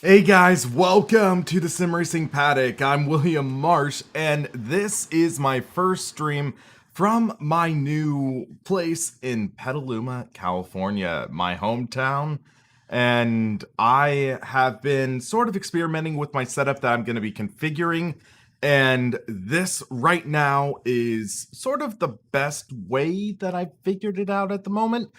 Hey guys, welcome to the Sim Racing Paddock. I'm William Marsh, and this is my first stream from my new place in Petaluma, California, my hometown. And I have been sort of experimenting with my setup that I'm going to be configuring. And this right now is sort of the best way that I've figured it out at the moment.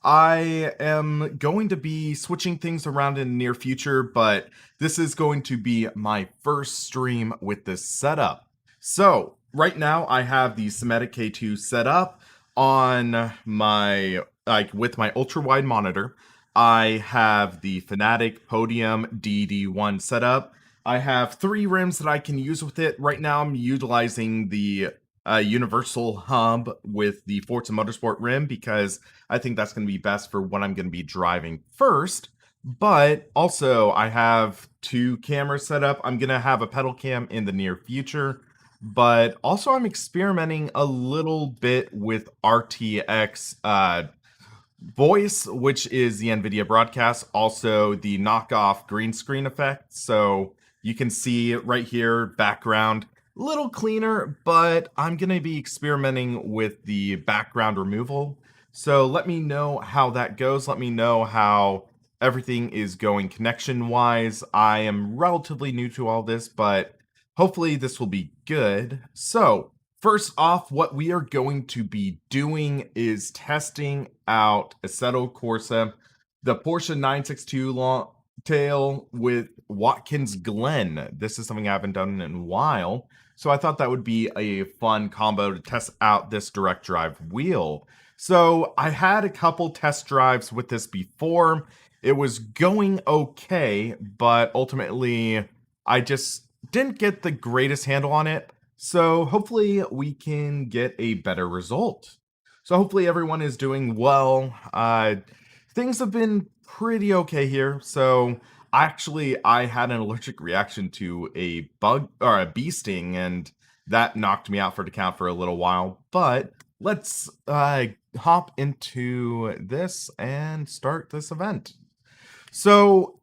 I am going to be switching things around in the near future, but this is going to be my first stream with this setup. So right now I have the Cinematic K2 set up on my, with my ultra-wide monitor. I have the Fanatec Podium DD1 set up. I have 3 rims that I can use with it. Right now I'm utilizing the universal hub with the Forza Motorsport rim because I think that's going to be best for what I'm going to be driving first. But also I have 2 cameras set up. I'm going to have a pedal cam in the near future. But also I'm experimenting a little bit with RTX voice, which is the Nvidia broadcast, also the knockoff green screen effect. So you can see right here, background, little cleaner, but I'm going to be experimenting with the background removal. So let me know how that goes. Let me know how everything is going connection-wise. I am relatively new to all this, but hopefully this will be good. So first off, what we are going to be doing is testing out Assetto Corsa, the Porsche 962 long tail with Watkins Glen. This is something I haven't done in a while, so I thought that would be a fun combo to test out this direct drive wheel. So I had a couple test drives with this before. It was going okay, but ultimately I just didn't get the greatest handle on it. So hopefully we can get a better result. So hopefully everyone is doing well. Things have been pretty okay here. So actually I had an allergic reaction to a bug or a bee sting, and that knocked me out for the count for a little while. But let's hop into this and start this event. So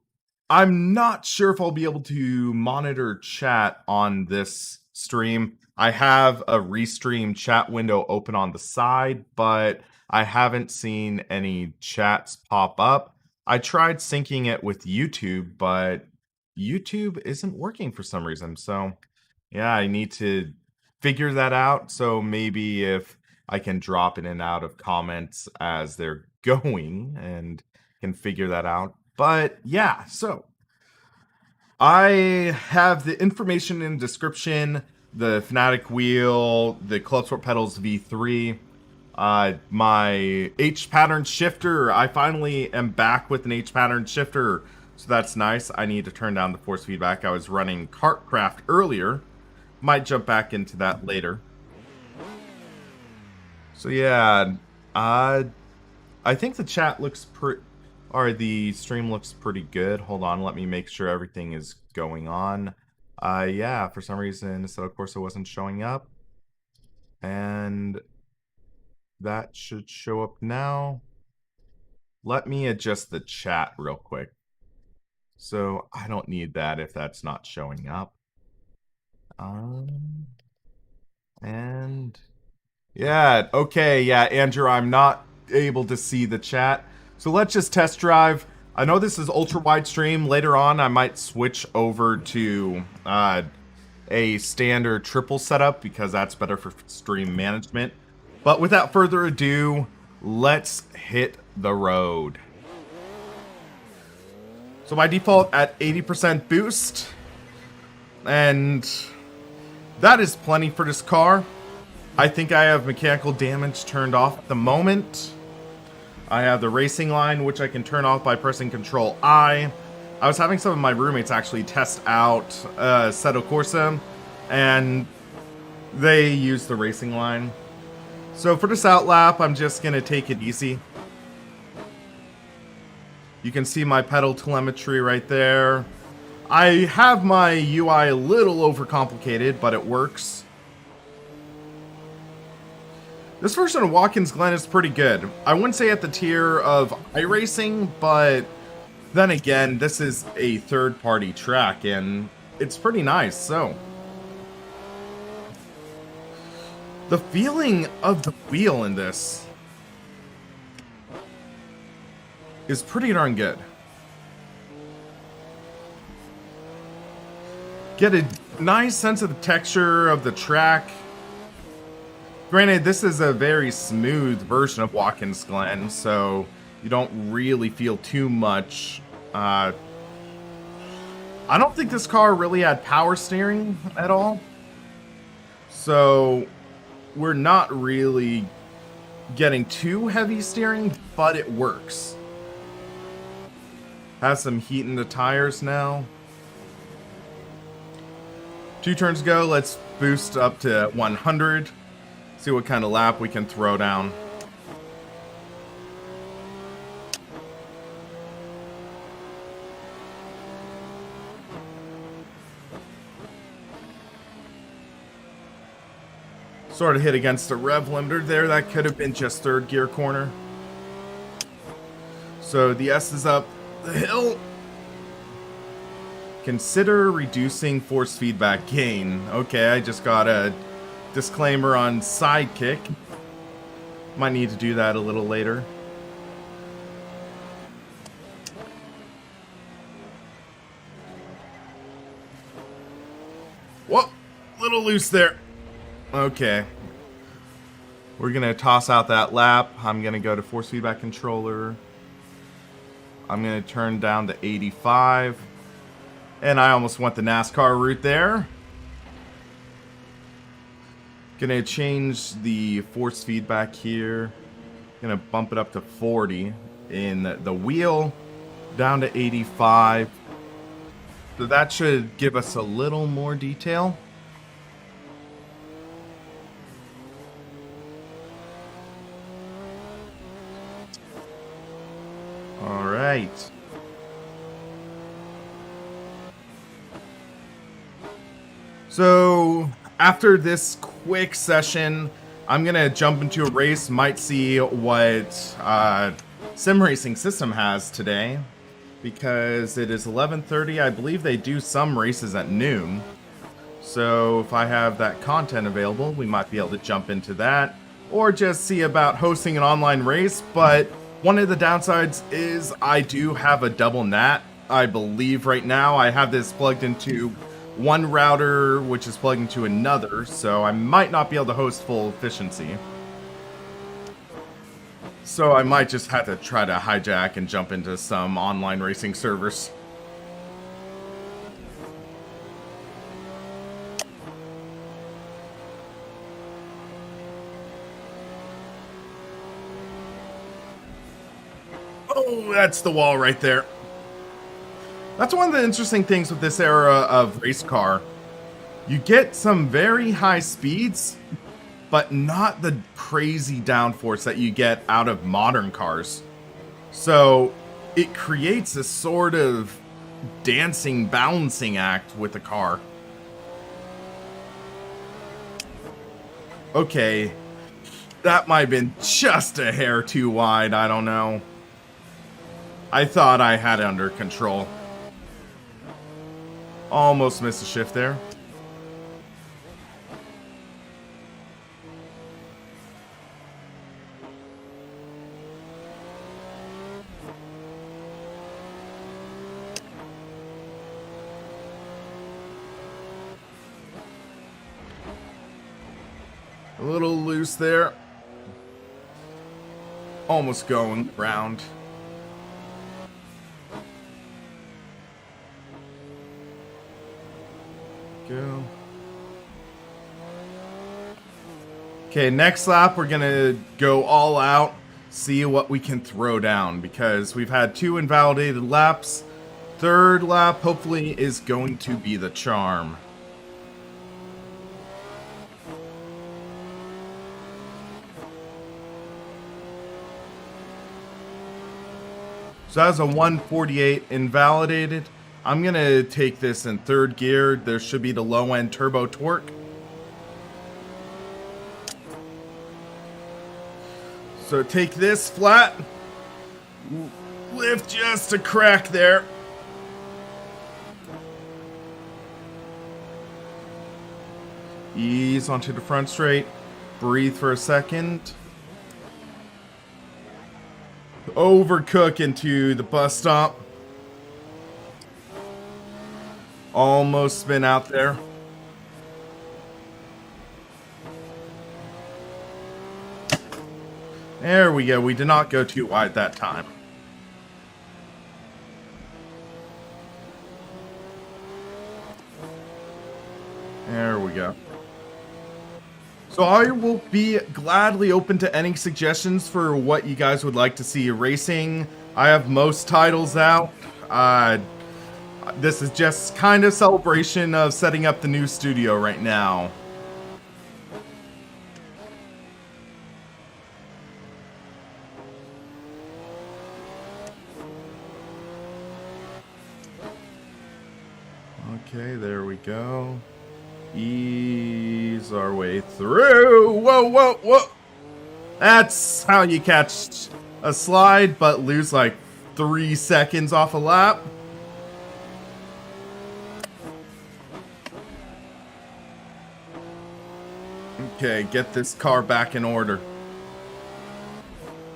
I'm not sure if I'll be able to monitor chat on this stream. I have a restream chat window open on the side, but I haven't seen any chats pop up. I tried syncing it with YouTube, but YouTube isn't working for some reason. So yeah, I need to figure that out. So maybe if I can drop in and out of comments as they're going and can figure that out. But yeah, so I have the information in the description, the Fanatec wheel, the Clubsport pedals V3, my H pattern shifter. I finally am back with an H pattern shifter, so that's nice. I need to turn down the force feedback. I was running Kartcraft earlier. Might jump back into that later. So yeah, I think the chat looks the stream looks pretty good. Hold on, let me make sure everything is going on. Yeah, for some reason, Assetto Corsa wasn't showing up. And that should show up now. Let me adjust the chat real quick. So I don't need that if that's not showing up. And yeah, okay, yeah, Andrew, I'm not able to see the chat. So let's just test drive. I know this is ultra wide stream. Later on, I might switch over to a standard triple setup because that's better for stream management. But without further ado, let's hit the road. So by default at 80% boost, and that is plenty for this car. I think I have mechanical damage turned off at the moment. I have the racing line, which I can turn off by pressing Control I. I was having some of my roommates actually test out Assetto Corsa, and they use the racing line. So for this outlap, I'm just going to take it easy. You can see my pedal telemetry right there. I have my UI a little overcomplicated, but it works. This version of Watkins Glen is pretty good. I wouldn't say at the tier of iRacing, but Then again, this is a third-party track, and it's pretty nice, so. The feeling of the wheel in this is pretty darn good. Get a nice sense of the texture of the track. Granted, this is a very smooth version of Watkins Glen, so you don't really feel too much. I don't think this car really had power steering at all, so we're not really getting too heavy steering, but it works. Has some heat in the tires now. 2 turns ago, let's boost up to 100. See what kind of lap we can throw down. Sort of hit against the rev limiter there. That could have been just third gear corner. So the S is up the hill. Consider reducing force feedback gain. Okay, I just got a disclaimer on Sidekick. Might need to do that a little later. Whoa, little loose there. Okay. We're gonna toss out that lap. I'm gonna go to force feedback controller. I'm gonna turn down to 85. And I almost went the NASCAR route there. Gonna change the force feedback here. Gonna bump it up to 40. In the wheel, down to 85. So that should give us a little more detail. All right. So after this quick session, I'm gonna jump into a race. Might see what sim racing system has today, because it is 11:30. I believe they do some races at noon. So if I have that content available, we might be able to jump into that, or just see about hosting an online race. But one of the downsides is I do have a double NAT. I believe right now I have this plugged into one router, which is plugged into another, so I might not be able to host full efficiency. So I might just have to try to hijack and jump into some online racing servers. Oh, that's the wall right there. That's one of the interesting things with this era of race car. You get some very high speeds, but not the crazy downforce that you get out of modern cars. So it creates a sort of dancing, balancing act with the car. Okay, that might have been just a hair too wide, I don't know. I thought I had it under control. Almost missed a shift there. A little loose there. Almost going round. Go. Okay, next lap we're gonna go all out, see what we can throw down, because we've had 2 invalidated laps. Third lap hopefully is going to be the charm. So that was a 148 invalidated. I'm going to take this in third gear. There should be the low end turbo torque. So take this flat. Lift just a crack there. Ease onto the front straight. Breathe for a second. Overcook into the bus stop. Almost spin out there. There we go. We did not go too wide that time. There we go. So I will be gladly open to any suggestions for what you guys would like to see racing. I have most titles out. This is just kind of celebration of setting up the new studio right now. Okay, there we go. Ease our way through. Whoa, whoa, whoa. That's how you catch a slide, but lose like 3 seconds off a lap. Okay, get this car back in order.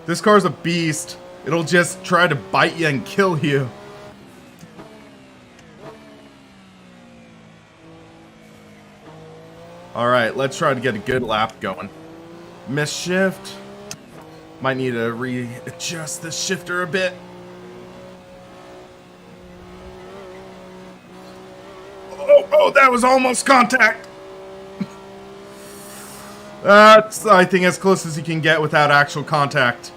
This car's a beast. It'll just try to bite you and kill you. Alright, let's try to get a good lap going. Miss shift. Might need to readjust the shifter a bit. Oh, that was almost contact. That's, I think, as close as you can get without actual contact.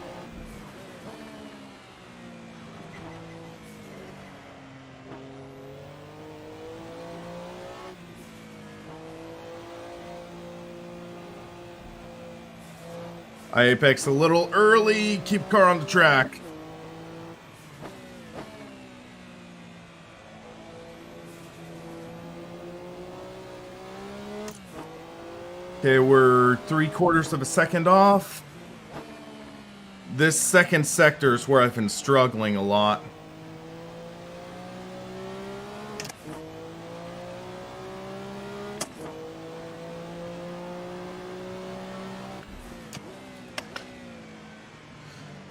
I apex a little early, keep car on the track. Okay, we're 3/4 of a second off. This second sector is where I've been struggling a lot.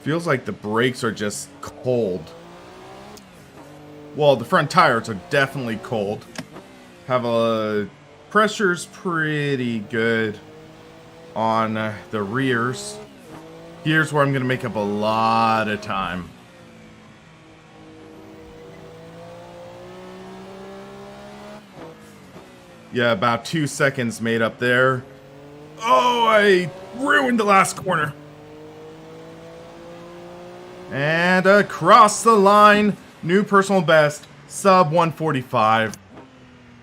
Feels like the brakes are just cold. Well, the front tires are definitely cold. Have a pressure's pretty good on the rears. Here's where I'm gonna make up a lot of time. Yeah, about 2 seconds made up there. Oh, I ruined the last corner. And across the line, new personal best, sub 145.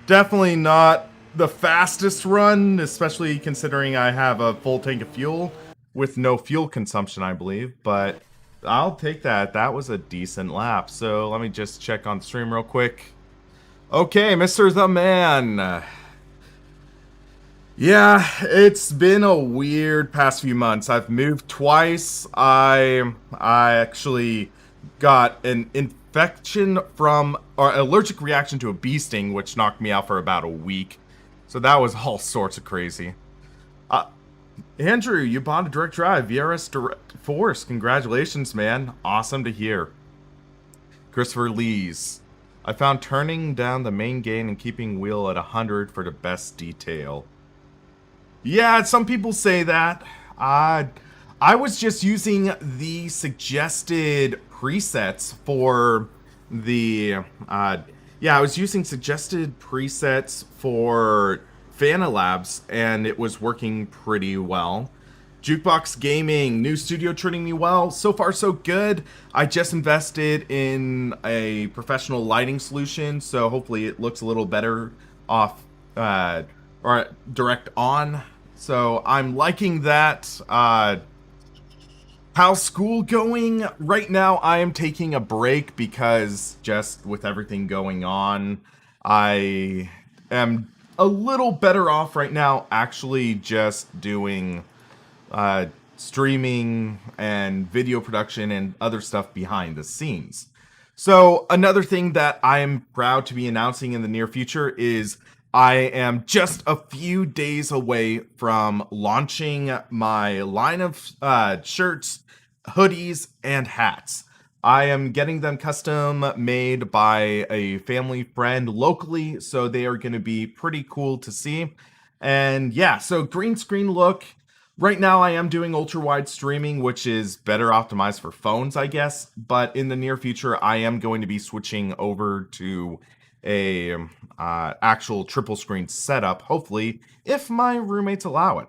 Definitely not the fastest run, especially considering I have a full tank of fuel with no fuel consumption, I believe. But I'll take that. That was a decent lap. So let me just check on stream real quick. Okay, Mr. The Man. Yeah, it's been a weird past few months. I've moved twice. I actually got an infection from, or allergic reaction to a bee sting, which knocked me out for about a week. So that was all sorts of crazy. Andrew, you bought a direct drive, VRS Direct Force. Congratulations, man. Awesome to hear. Christopher Lees. I found turning down the main gain and keeping wheel at 100 for the best detail. Yeah, some people say that. I was just using the suggested presets for the... yeah, I was using suggested presets for Fanalabs, and it was working pretty well. Jukebox Gaming, new studio treating me well. So far, so good. I just invested in a professional lighting solution, so hopefully it looks a little better off, or direct on. So I'm liking that. How's school going? Right now, I am taking a break because just with everything going on, I am a little better off right now actually just doing streaming and video production and other stuff behind the scenes. So another thing that I am proud to be announcing in the near future is I am just a few days away from launching my line of shirts, hoodies, and hats. I am getting them custom made by a family friend locally, so they are going to be pretty cool to see. And yeah, so green screen look. Right now, I am doing ultra-wide streaming, which is better optimized for phones, I guess. But in the near future, I am going to be switching over to a actual triple screen setup, hopefully, if my roommates allow it.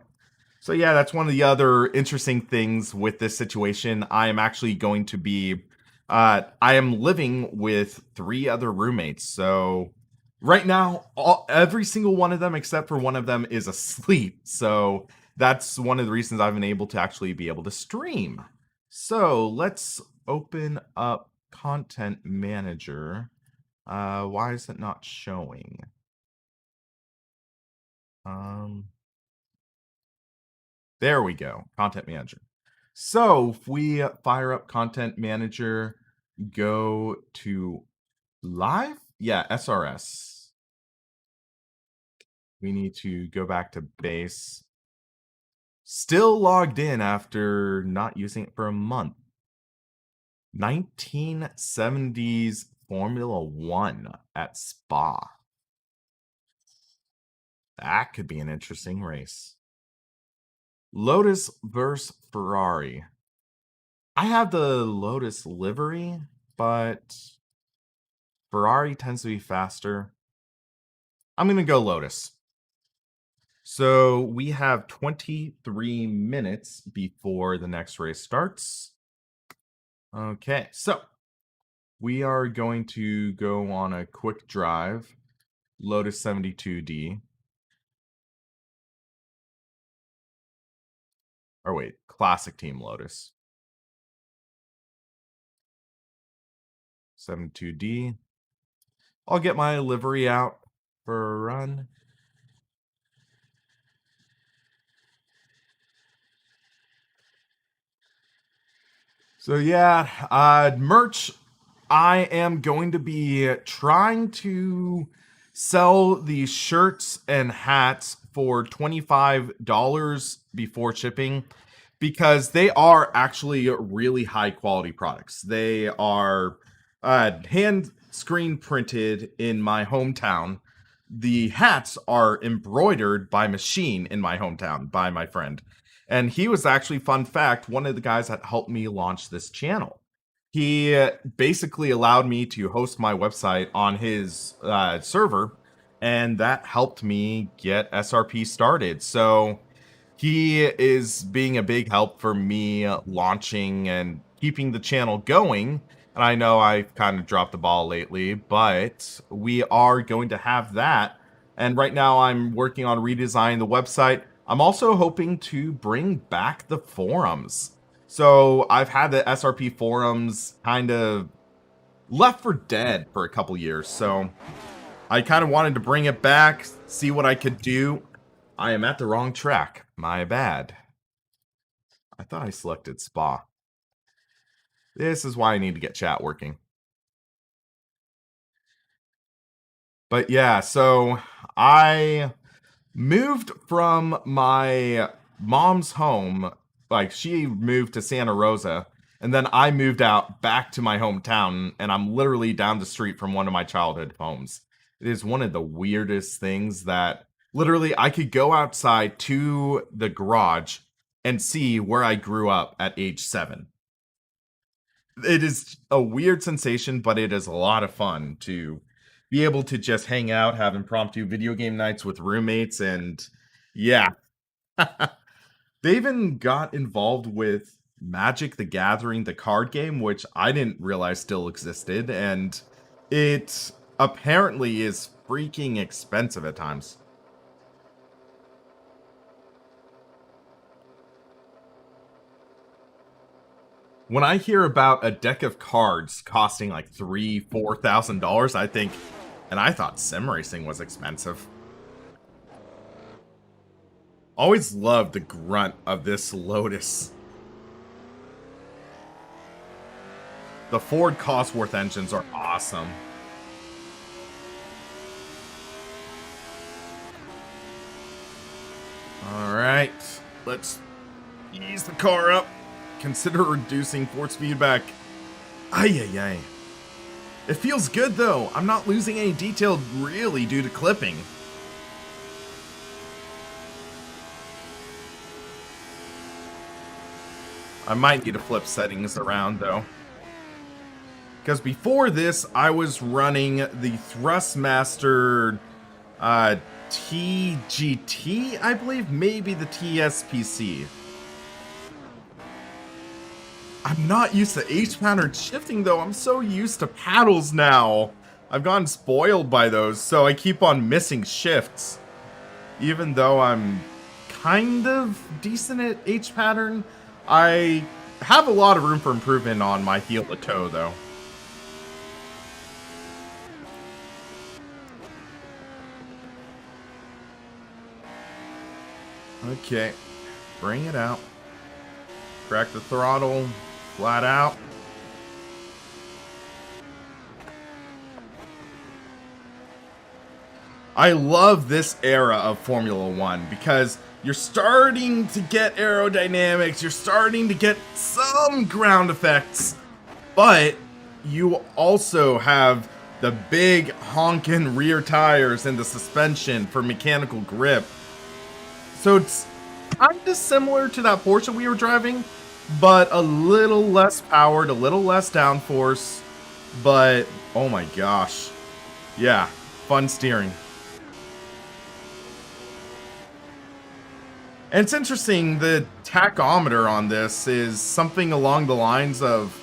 So yeah, that's one of the other interesting things with this situation. I am actually going to be, I am living with 3 other roommates. So right now, every single one of them, except for one of them, is asleep. So that's one of the reasons I've been able to actually be able to stream. So let's open up Content Manager. Why is it not showing? There we go, Content Manager. So if we fire up Content Manager, go to Live? Yeah, SRS. We need to go back to base. Still logged in after not using it for a month. 1970s Formula One at Spa. That could be an interesting race. Lotus versus Ferrari. I have the Lotus livery, but Ferrari tends to be faster. I'm going to go Lotus. So we have 23 minutes before the next race starts. Okay, so we are going to go on a quick drive, Lotus 72D. Or wait, Classic Team Lotus. 72D. I'll get my livery out for a run. So yeah, merch. I am going to be trying to sell these shirts and hats for $25 before shipping because they are actually really high quality products. They are hand screen printed in my hometown. The hats are embroidered by machine in my hometown by my friend. And he was actually, fun fact, one of the guys that helped me launch this channel. He basically allowed me to host my website on his server, and that helped me get SRP started. So he is being a big help for me launching and keeping the channel going. And I know I've kind of dropped the ball lately, but we are going to have that. And right now I'm working on redesigning the website. I'm also hoping to bring back the forums. So I've had the SRP forums kind of left for dead for a couple years. So I kind of wanted to bring it back, see what I could do. I am at the wrong track. My bad. I thought I selected Spa. This is why I need to get chat working. But yeah, so I moved from my mom's home. Like, she moved to Santa Rosa, and then I moved out back to my hometown, and I'm literally down the street from one of my childhood homes. It is one of the weirdest things that literally I could go outside to the garage and see where I grew up at age 7. It is a weird sensation, but it is a lot of fun to be able to just hang out, have impromptu video game nights with roommates, and yeah. They even got involved with Magic the Gathering, the card game, which I didn't realize still existed, and it apparently is freaking expensive at times. When I hear about a deck of cards costing like $3,000-$4,000, I think, and I thought sim racing was expensive. Always loved the grunt of this Lotus. The Ford Cosworth engines are awesome. Alright, let's ease the car up. Consider reducing force feedback. Ay, ay, ay. It feels good though. I'm not losing any detail really due to clipping. I might need to flip settings around though. Because before this, I was running the Thrustmaster TGT, I believe, maybe the TSPC. I'm not used to H-pattern shifting though. I'm so used to paddles now. I've gotten spoiled by those, so I keep on missing shifts. Even though I'm kind of decent at H-pattern, I have a lot of room for improvement on my heel to toe though. Okay, bring it out. Crack the throttle, flat out. I love this era of Formula One because you're starting to get aerodynamics, you're starting to get some ground effects, but you also have the big honkin' rear tires and the suspension for mechanical grip. So it's kind of similar to that Porsche we were driving, but a little less powered, a little less downforce. But, oh my gosh. Yeah, fun steering. And it's interesting, the tachometer on this is something along the lines of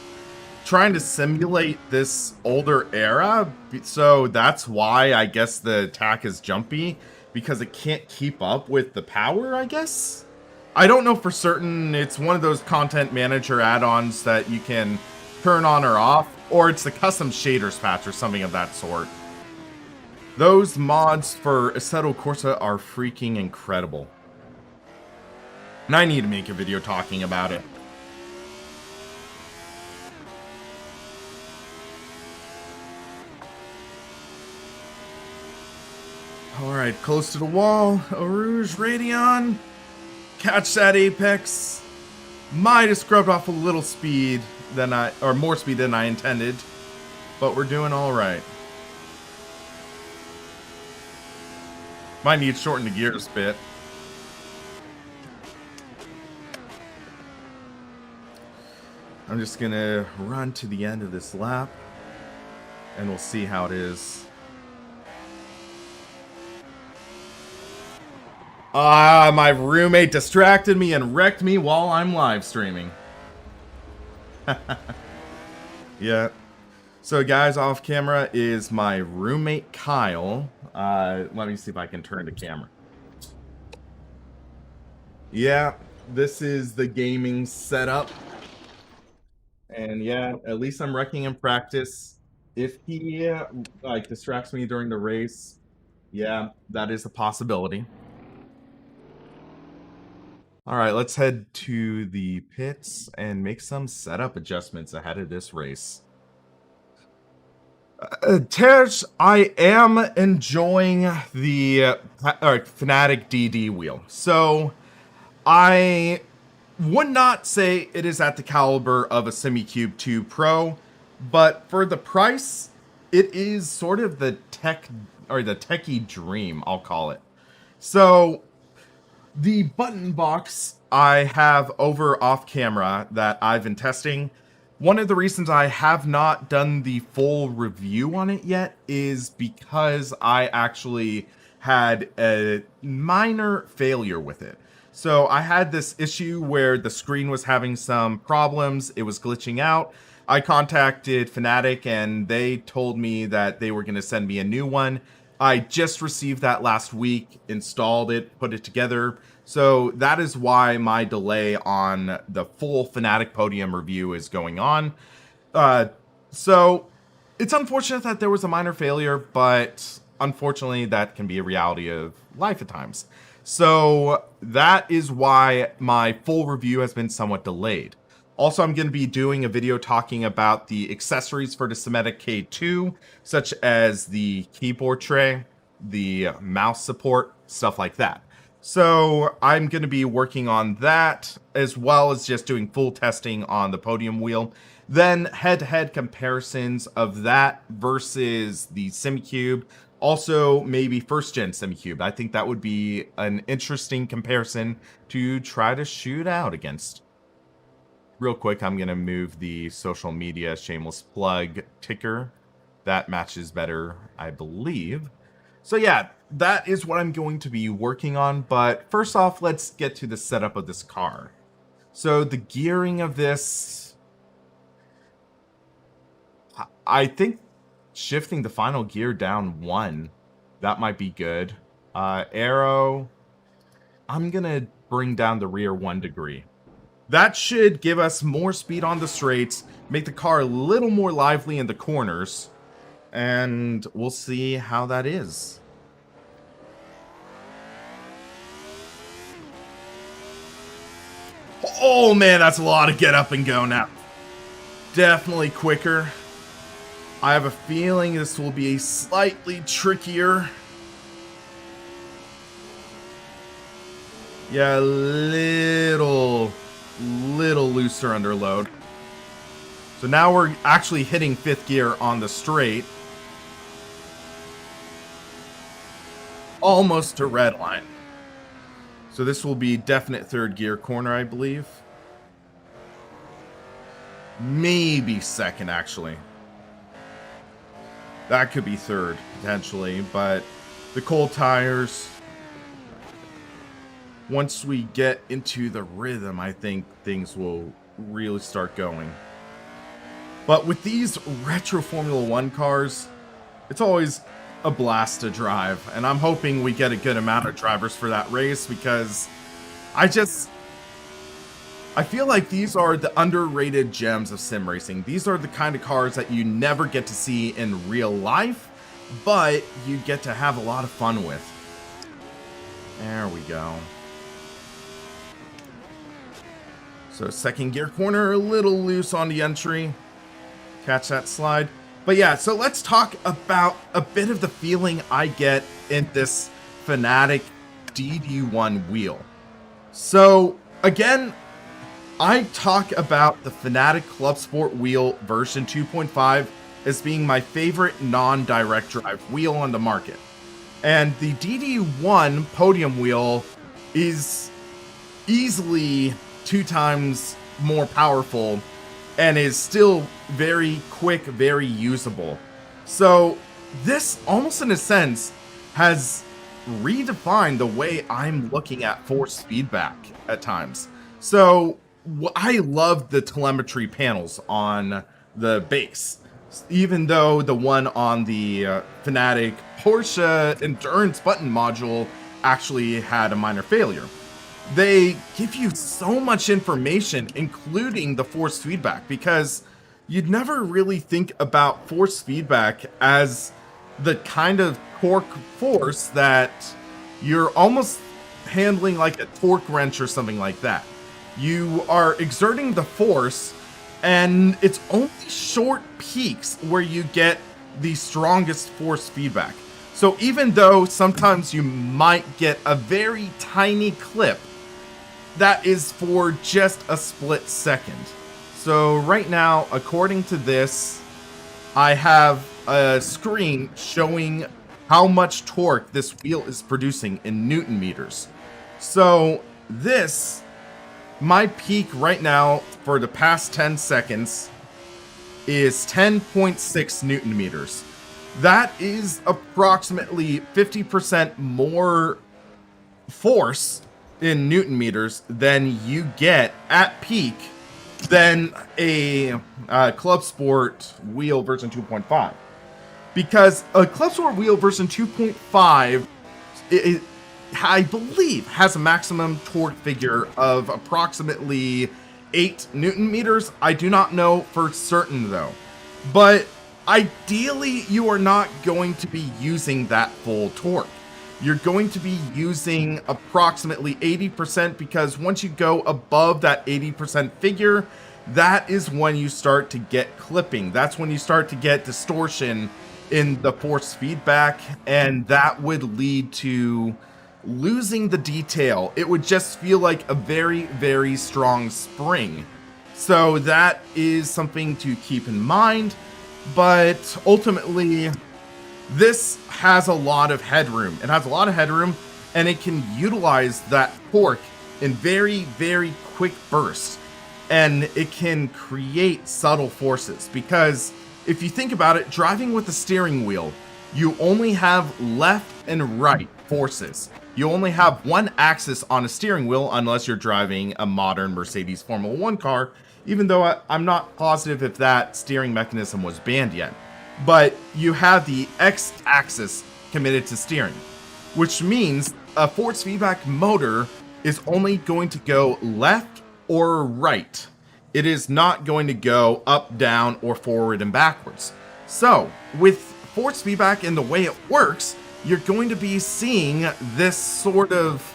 trying to simulate this older era. So that's why I guess the tach is jumpy, because it can't keep up with the power, I guess? I don't know for certain. It's one of those content manager add-ons that you can turn on or off, or it's the custom shaders patch or something of that sort. Those mods for Assetto Corsa are freaking incredible. And I need to make a video talking about it. Alright, close to the wall. Eau Rouge, Radeon. Catch that apex. Might have scrubbed off a little speed than more speed than I intended. But we're doing alright. Might need to shorten the gears a bit. I'm just gonna run to the end of this lap. And we'll see how it is. My roommate distracted me and wrecked me while I'm live streaming. Yeah. So guys, off camera is my roommate Kyle. Let me see if I can turn the camera. Yeah, this is the gaming setup. And yeah, at least I'm wrecking in practice. If he like distracts me during the race, yeah, that is a possibility. All right, let's head to the pits and make some setup adjustments ahead of this race. Terj, I am enjoying the Fanatec DD wheel. So I would not say it is at the caliber of a SemiCube 2 Pro, but for the price, it is sort of the techie dream, I'll call it. So the button box I have over off camera that I've been testing, one of the reasons I have not done the full review on it yet is because I actually had a minor failure with it. So I had this issue where the screen was having some problems, it was glitching out. I contacted Fanatec and they told me that they were going to send me a new one. I just received that last week, installed it, put it together. So that is why my delay on the full Fanatec Podium review is going on. So it's unfortunate that there was a minor failure, but unfortunately that can be a reality of life at times. So that is why my full review has been somewhat delayed. Also, I'm going to be doing a video talking about the accessories for the Sabrent K2, such as the keyboard tray, the mouse support, stuff like that. So I'm going to be working on that, as well as just doing full testing on the Podium wheel. Then head-to-head comparisons of that versus the SimiCube. Also, maybe first-gen SimiCube. I think that would be an interesting comparison to try to shoot out against. Real quick, I'm going to move the social media shameless plug ticker. That matches better, I believe. So yeah, that is what I'm going to be working on. But first off, let's get to the setup of this car. So the gearing of this, I think shifting the final gear down 1, that might be good. Aero, I'm going to bring down the rear 1 degree. That should give us more speed on the straights, make the car a little more lively in the corners, and we'll see how that is. Oh man, that's a lot of get up and go now. Definitely quicker. I have a feeling this will be slightly trickier. Yeah, little looser under load. So now we're actually hitting 5th gear on the straight. Almost to red line. So this will be definite 3rd gear corner, I believe. Maybe 2nd, actually. That could be 3rd, potentially, but the cold tires. Once we get into the rhythm, I think things will really start going. But with these retro Formula 1 cars, it's always a blast to drive. And I'm hoping we get a good amount of drivers for that race, because I feel like these are the underrated gems of sim racing. These are the kind of cars that you never get to see in real life, but you get to have a lot of fun with. There we go. So 2nd gear corner, a little loose on the entry. Catch that slide. But yeah, so let's talk about a bit of the feeling I get in this Fanatec DD1 wheel. So again, I talk about the Fanatec Clubsport wheel version 2.5 as being my favorite non-direct drive wheel on the market. And the DD1 Podium wheel is easily 2 times more powerful and is still very quick, very usable. So this, almost in a sense, has redefined the way I'm looking at force feedback at times. So I love the telemetry panels on the base, even though the one on the Fanatec Porsche endurance button module actually had a minor failure. They give you so much information, including the force feedback, because you'd never really think about force feedback as the kind of torque force that you're almost handling like a torque wrench or something like that. You are exerting the force, and it's only short peaks where you get the strongest force feedback. So even though sometimes you might get a very tiny clip, that is for just a split second. So right now, according to this, I have a screen showing how much torque this wheel is producing in Newton meters. So this, my peak right now for the past 10 seconds is 10.6 Newton meters. That is approximately 50% more force in Newton meters than you get at peak than a Clubsport wheel version 2.5. Because a Clubsport wheel version 2.5, I believe, has a maximum torque figure of approximately 8 Newton meters. I do not know for certain though. But ideally, you are not going to be using that full torque. You're going to be using approximately 80%, because once you go above that 80% figure, that is when you start to get clipping. That's when you start to get distortion in the force feedback, and that would lead to losing the detail. It would just feel like a very, very strong spring. So that is something to keep in mind, but ultimately, this has a lot of headroom. It has a lot of headroom, and it can utilize that torque in very, very quick bursts, and it can create subtle forces, because if you think about it, driving with the steering wheel, you only have left and right forces. You only have one axis on a steering wheel unless you're driving a modern Mercedes Formula 1 car, even though I'm not positive if that steering mechanism was banned yet. But you have the X-axis committed to steering, which means a force feedback motor is only going to go left or right. It is not going to go up, down, or forward and backwards. So, with force feedback and the way it works, you're going to be seeing this sort of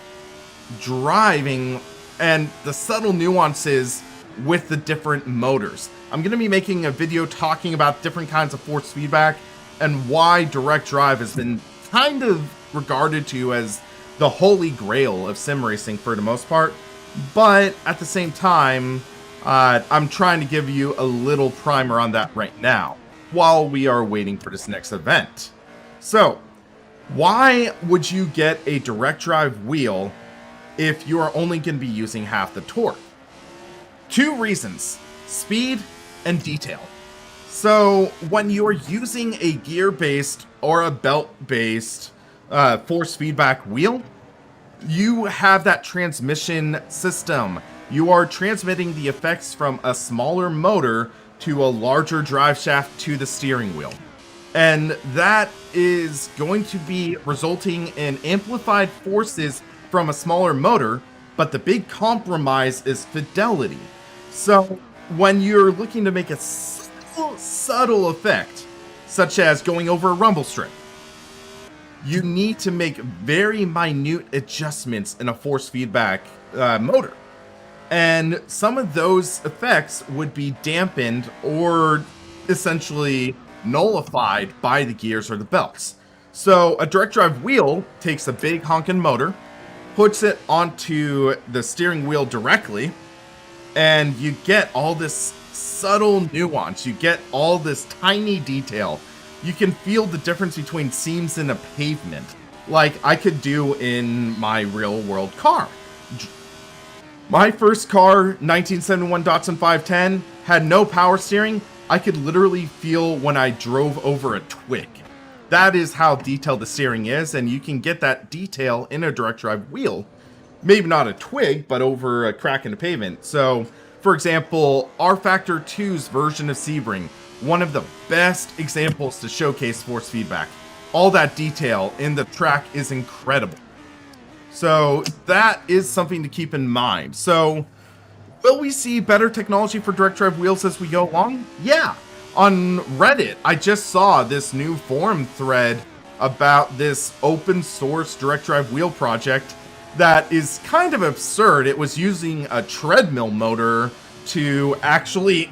driving and the subtle nuances with the different motors. I'm going to be making a video talking about different kinds of force feedback and why direct drive has been kind of regarded to as the holy grail of sim racing for the most part. But at the same time, I'm trying to give you a little primer on that right now while we are waiting for this next event. So, why would you get a direct drive wheel if you are only going to be using half the torque? Two reasons: speed and detail. So, when you're using a gear-based or a belt-based force feedback wheel, you have that transmission system. You are transmitting the effects from a smaller motor to a larger drive shaft to the steering wheel. And that is going to be resulting in amplified forces from a smaller motor, but the big compromise is fidelity. So when you're looking to make a subtle effect, such as going over a rumble strip, you need to make very minute adjustments in a force feedback motor. And some of those effects would be dampened or essentially nullified by the gears or the belts. So a direct drive wheel takes a big honkin' motor, puts it onto the steering wheel directly, and you get all this subtle nuance. You get all this tiny detail. You can feel the difference between seams in a pavement, like I could do in my real world car. My first car, 1971 Datsun 510, had no power steering. I could literally feel when I drove over a twig. That is how detailed the steering is, and you can get that detail in a direct drive wheel. Maybe not a twig, but over a crack in the pavement. So, for example, R Factor 2's version of Sebring, one of the best examples to showcase force feedback. All that detail in the track is incredible. So that is something to keep in mind. So will we see better technology for direct drive wheels as we go along? Yeah. On Reddit, I just saw this new forum thread about this open source direct drive wheel project that is kind of absurd. It was using a treadmill motor to actually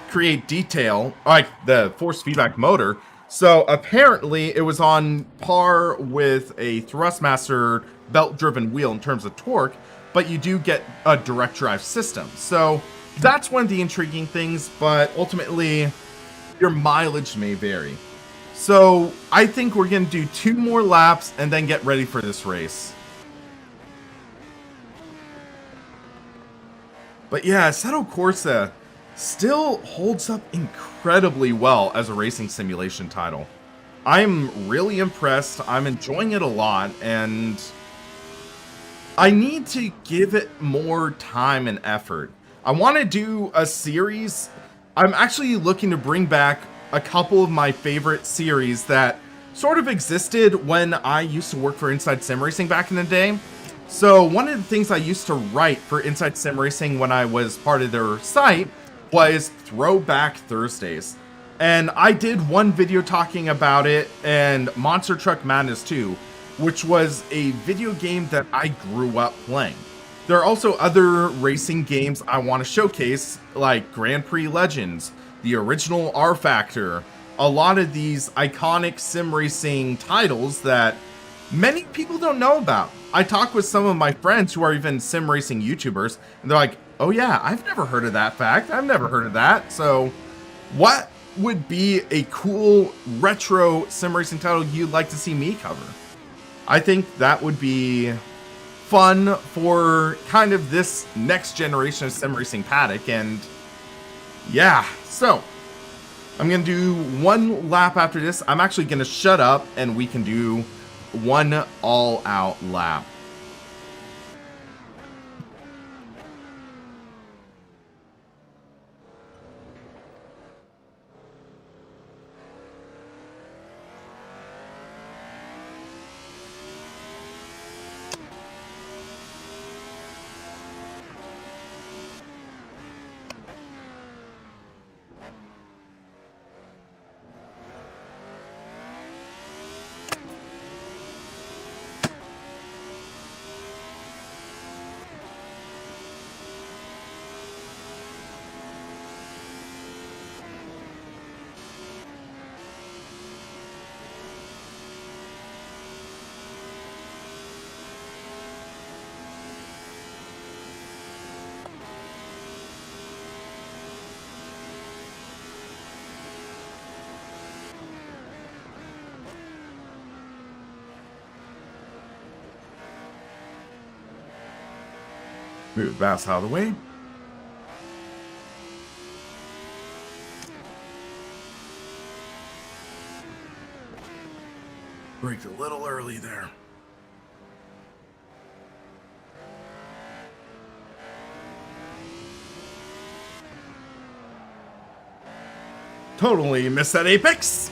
create detail, like the force feedback motor. So apparently it was on par with a Thrustmaster belt-driven wheel in terms of torque, but you do get a direct drive system. So that's one of the intriguing things, but ultimately your mileage may vary. So I think we're going to do 2 more laps and then get ready for this race. But yeah, Assetto Corsa still holds up incredibly well as a racing simulation title. I'm really impressed. I'm enjoying it a lot, and I need to give it more time and effort. I want to do a series. I'm actually looking to bring back a couple of my favorite series that sort of existed when I used to work for Inside Sim Racing back in the day. So one of the things I used to write for Inside Sim Racing when I was part of their site was Throwback Thursdays. And I did one video talking about it, and Monster Truck Madness 2, which was a video game that I grew up playing. There are also other racing games I want to showcase, like Grand Prix Legends, the original R Factor, a lot of these iconic sim racing titles that many people don't know about. I talk with some of my friends who are even sim racing YouTubers, and they're like, oh yeah, I've never heard of that fact. I've never heard of that. So what would be a cool retro sim racing title you'd like to see me cover? I think that would be fun for kind of this next generation of sim racing Paddock. And yeah, so I'm gonna do one lap after this. I'm actually gonna shut up and we can do one all-out lap. Move the mouse out of the way. Braked a little early there. Totally missed that apex.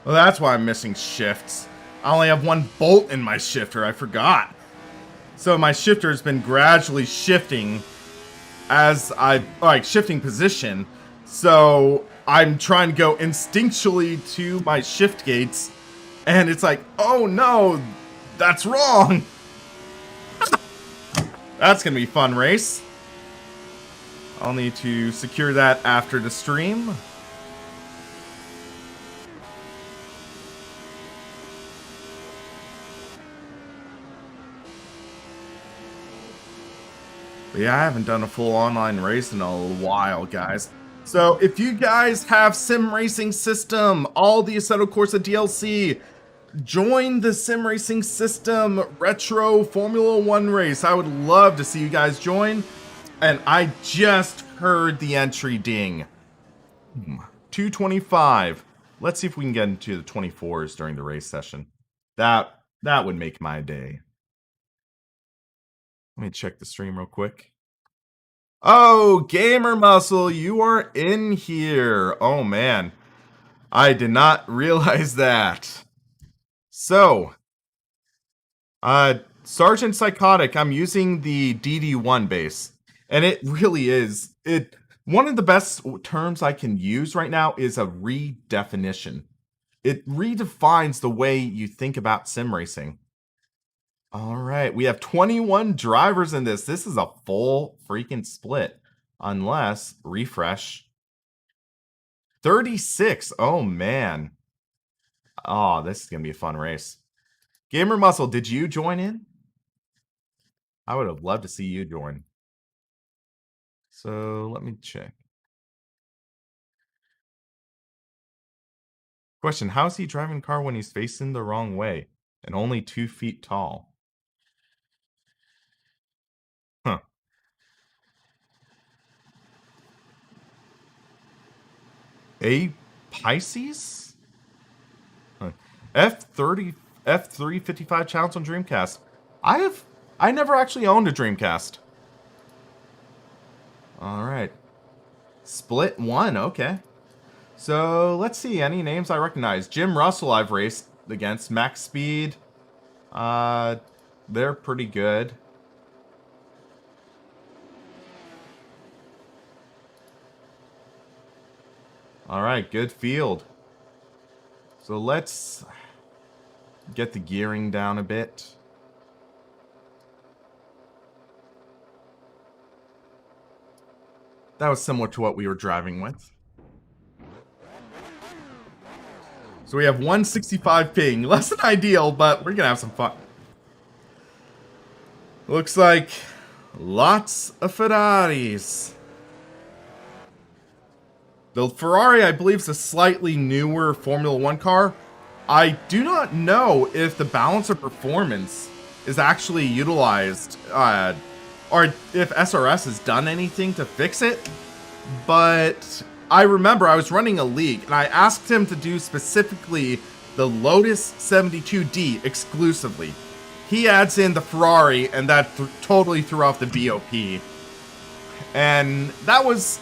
Well, that's why I'm missing shifts. I only have one bolt in my shifter, I forgot. So my shifter has been gradually shifting as shifting position. So I'm trying to go instinctually to my shift gates, and it's like, oh no, that's wrong. That's gonna be a fun race. I'll need to secure that after the stream. But yeah, I haven't done a full online race in a while, guys. So if you guys have sim racing system, all the Assetto Corsa DLC, join the sim racing system retro Formula 1 race. I would love to see you guys join. And I just heard the entry ding. 225. Let's see if we can get into the 24s during the race session. That would make my day. Let me check the stream real quick. Oh, Gamer Muscle, you are in here. Oh, man. I did not realize that. So, Sergeant Psychotic, I'm using the DD1 base. And it really is. One of the best terms I can use right now is a redefinition. It redefines the way you think about sim racing. All right, we have 21 drivers in this. This is a full freaking split. Unless, refresh. 36. Oh, man. Oh, this is going to be a fun race. Gamer Muscle, did you join in? I would have loved to see you join. So, let me check. Question, how is he driving a car when he's facing the wrong way and only 2 feet tall? Huh. A Pisces? Huh. F355 challenge on Dreamcast. I never actually owned a Dreamcast. All right. Split 1, okay. So let's see, any names I recognize. Jim Russell I've raced against. Max Speed. They're pretty good. Alright, good field. So let's get the gearing down a bit. That was similar to what we were driving with. So we have 165 ping. Less than ideal, but we're gonna have some fun. Looks like lots of Ferraris. The Ferrari, I believe, is a slightly newer Formula 1 car. I do not know if the balance of performance is actually utilized, or if SRS has done anything to fix it. But I remember I was running a league, and I asked him to do specifically the Lotus 72D exclusively. He adds in the Ferrari, and that totally threw off the BOP. And that was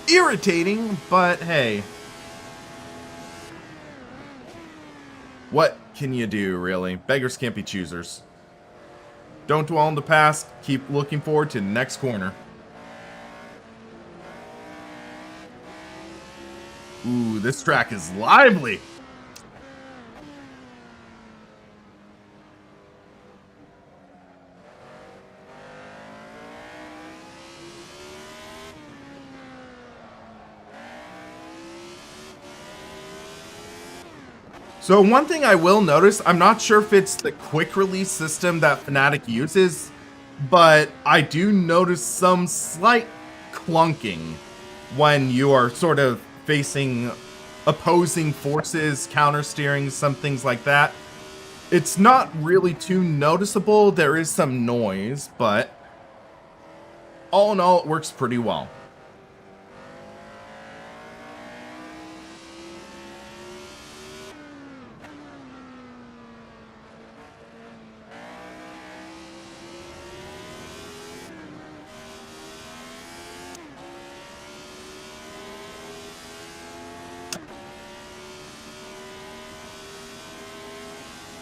irritating, but hey. What can you do, really? Beggars can't be choosers. Don't dwell on the past. Keep looking forward to the next corner. Ooh, this track is lively. So one thing I will notice, I'm not sure if it's the quick release system that Fanatec uses, but I do notice some slight clunking when you are sort of facing opposing forces, counter steering, some things like that. It's not really too noticeable. There is some noise, but all in all, it works pretty well.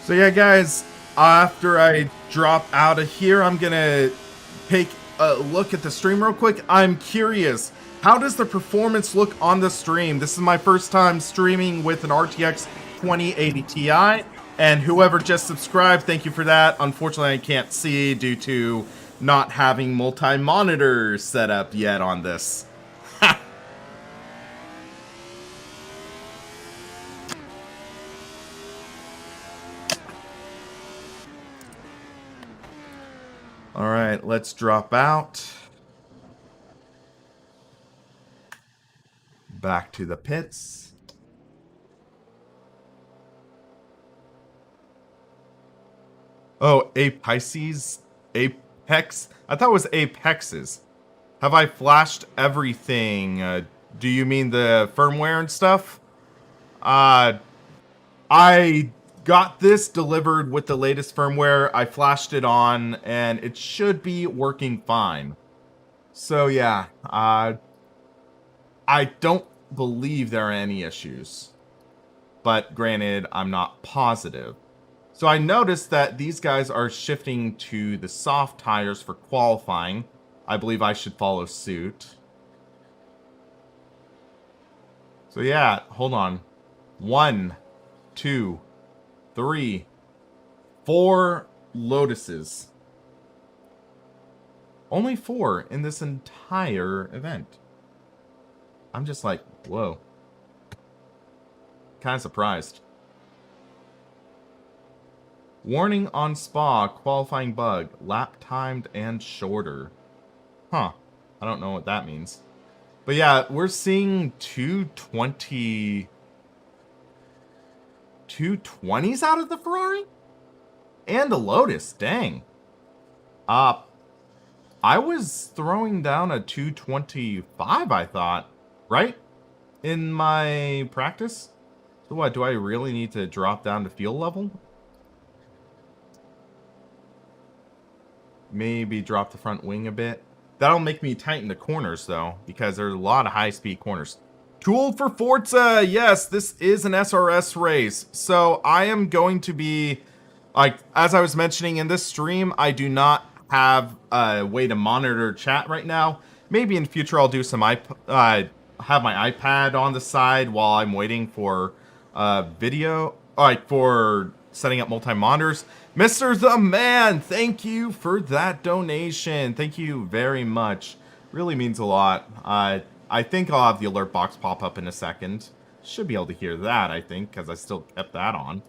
So yeah, guys, after I drop out of here, I'm gonna take a look at the stream real quick. I'm curious, how does the performance look on the stream? This is my first time streaming with an RTX 2080 Ti, and whoever just subscribed, thank you for that. Unfortunately, I can't see due to not having multi-monitors set up yet on this. All right, let's drop out. Back to the pits. Oh, Apex? Apex? I thought it was Apexes. Have I flashed everything? Do you mean the firmware and stuff? I got this delivered with the latest firmware. I flashed it on, and it should be working fine. So yeah, I don't believe there are any issues. But granted, I'm not positive. So I noticed that these guys are shifting to the soft tires for qualifying. I believe I should follow suit. So yeah, hold on. 1, 2, 3, 4 Lotuses. Only 4 in this entire event. I'm just like, whoa. Kind of surprised. Warning on Spa, qualifying bug, lap timed and shorter. Huh. I don't know what that means. But yeah, we're seeing 220s out of the Ferrari? And a Lotus, dang. I was throwing down a 225, I thought, right? In my practice? So what, do I really need to drop down to field level? Maybe drop the front wing a bit. That'll make me tighten the corners, though, because there's a lot of high-speed corners. Too old for Forza. Yes, this is an SRS race. So I am going to be, like, as I was mentioning in this stream, I do not have a way to monitor chat right now. Maybe in future I'll do some have my iPad on the side while I'm waiting for video, like for setting up multi-monitors. Mr. The Man, thank you for that donation. Thank you very much. Really means a lot. I think I'll have the alert box pop up in a second. Should be able to hear that, I think, because I still kept that on.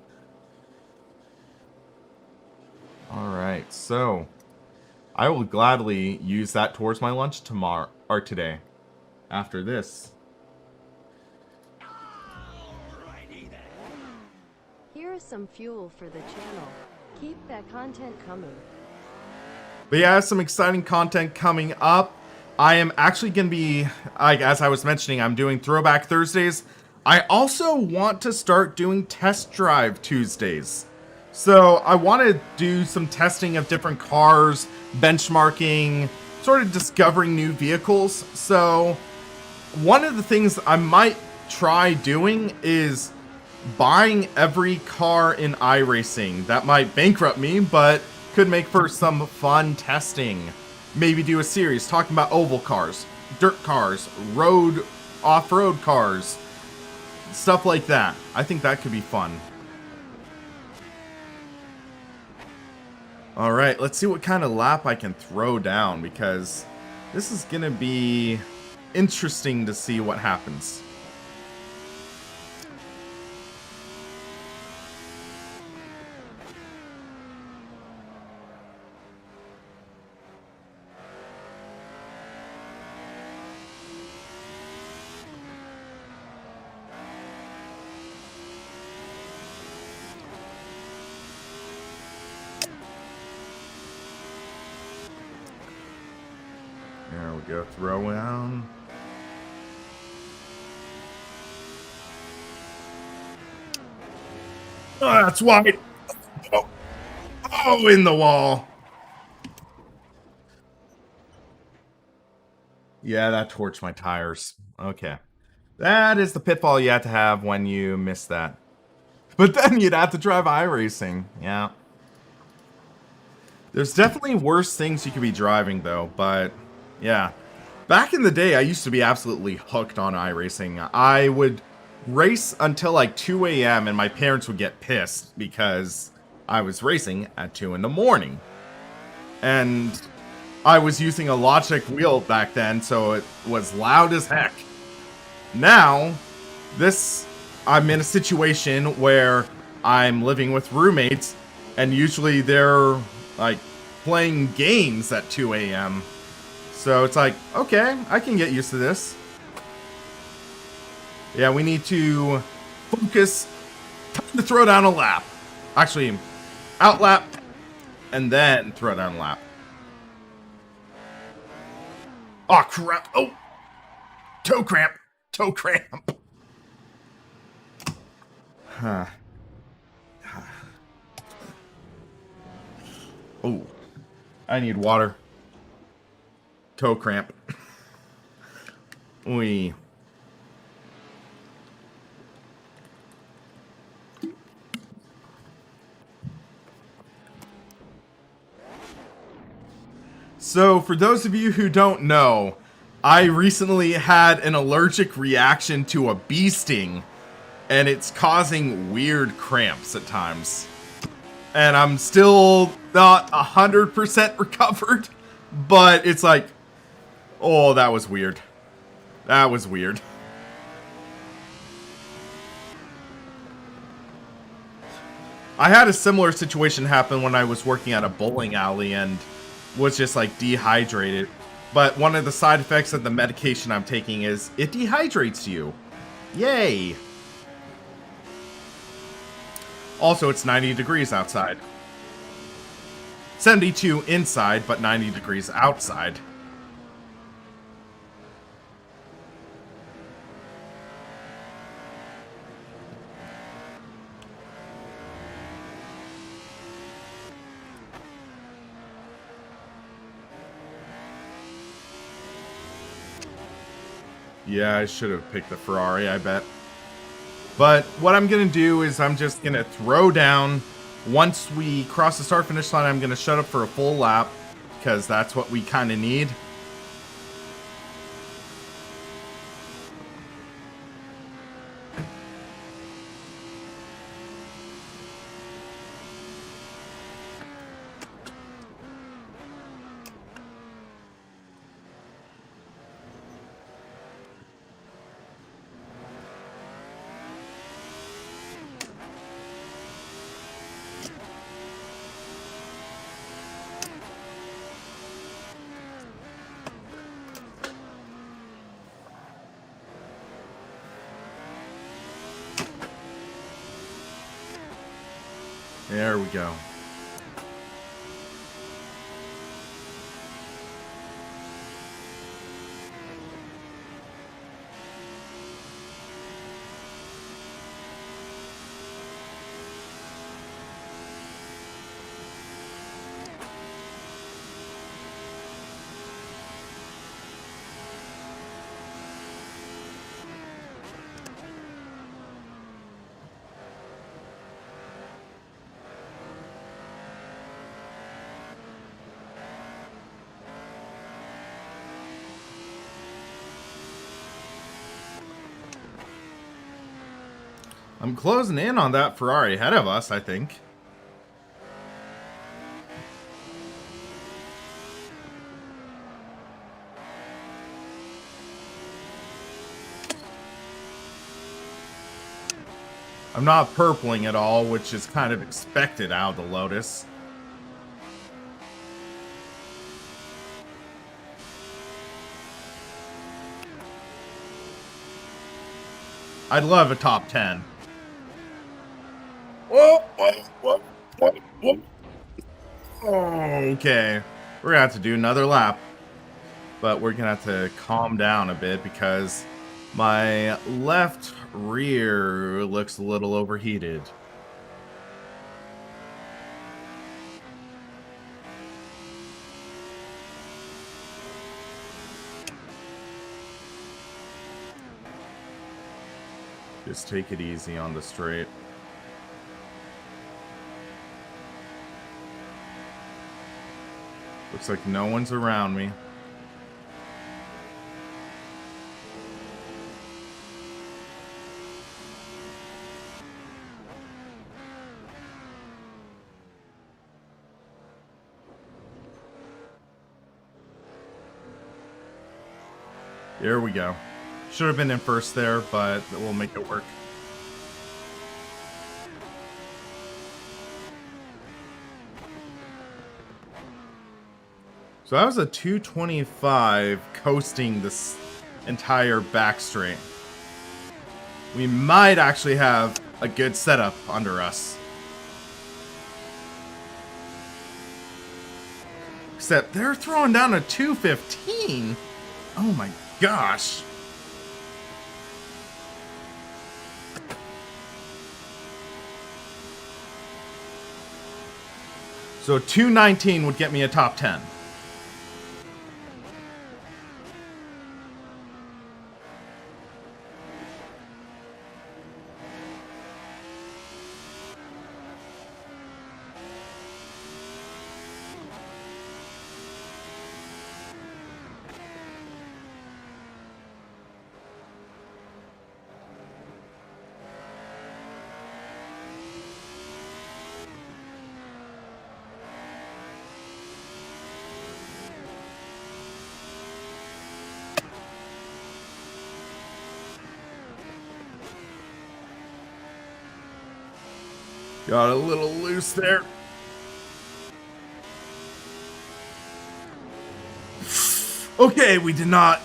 Alright, so I will gladly use that towards my lunch tomorrow, or today, after this. Here is some fuel for the channel. Keep that content coming. But yeah, some exciting content coming up. I am actually going to be, as I was mentioning, I'm doing Throwback Thursdays. I also want to start doing Test Drive Tuesdays. So I want to do some testing of different cars, benchmarking, sort of discovering new vehicles. So one of the things I might try doing is buying every car in iRacing. That might bankrupt me, but could make for some fun testing. Maybe do a series talking about oval cars, dirt cars, road, off-road cars, stuff like that. I think that could be fun. Alright, let's see what kind of lap I can throw down, because this is going to be interesting to see what happens. There we go, throw down. Oh, that's wide. Oh, in the wall. Yeah, that torched my tires. Okay. That is the pitfall you have to have when you miss that. But then you'd have to drive iRacing. Yeah. There's definitely worse things you could be driving, though, but yeah. Back in the day, I used to be absolutely hooked on iRacing. I would race until like 2 a.m. and my parents would get pissed because I was racing at 2 in the morning. And I was using a Logitech wheel back then, so it was loud as heck. Now, I'm in a situation where I'm living with roommates, and usually they're like playing games at 2 a.m. So it's like, okay, I can get used to this. Yeah, we need to focus. Time to throw down a lap. Actually, out lap, and then throw down a lap. Oh, crap. Oh, toe cramp. Toe cramp. Huh. Oh, I need water. Toe cramp. Oy. So, for those of you who don't know, I recently had an allergic reaction to a bee sting, and it's causing weird cramps at times. And I'm still not 100% recovered, but it's like, oh, that was weird. That was weird. I had a similar situation happen when I was working at a bowling alley and was just like dehydrated. But one of the side effects of the medication I'm taking is it dehydrates you. Yay! Also, it's 90 degrees outside. 72 inside, but 90 degrees outside. Yeah, I should have picked the Ferrari, I bet. But what I'm going to do is I'm just going to throw down. Once we cross the start-finish line, I'm going to shut up for a full lap, because that's what we kind of need. There we go. I'm closing in on that Ferrari ahead of us, I think. I'm not purpling at all, which is kind of expected out of the Lotus. I'd love a top 10. Whoa. Okay, we're gonna have to do another lap, but we're gonna have to calm down a bit because my left rear looks a little overheated. Just take it easy on the straight. Looks like no one's around me. Here we go. Should have been in first there, but we'll make it work. So that was a 225 coasting this entire back straight. We might actually have a good setup under us. Except they're throwing down a 215. Oh my gosh. So 219 would get me a top 10. Got a little loose there. Okay, we did not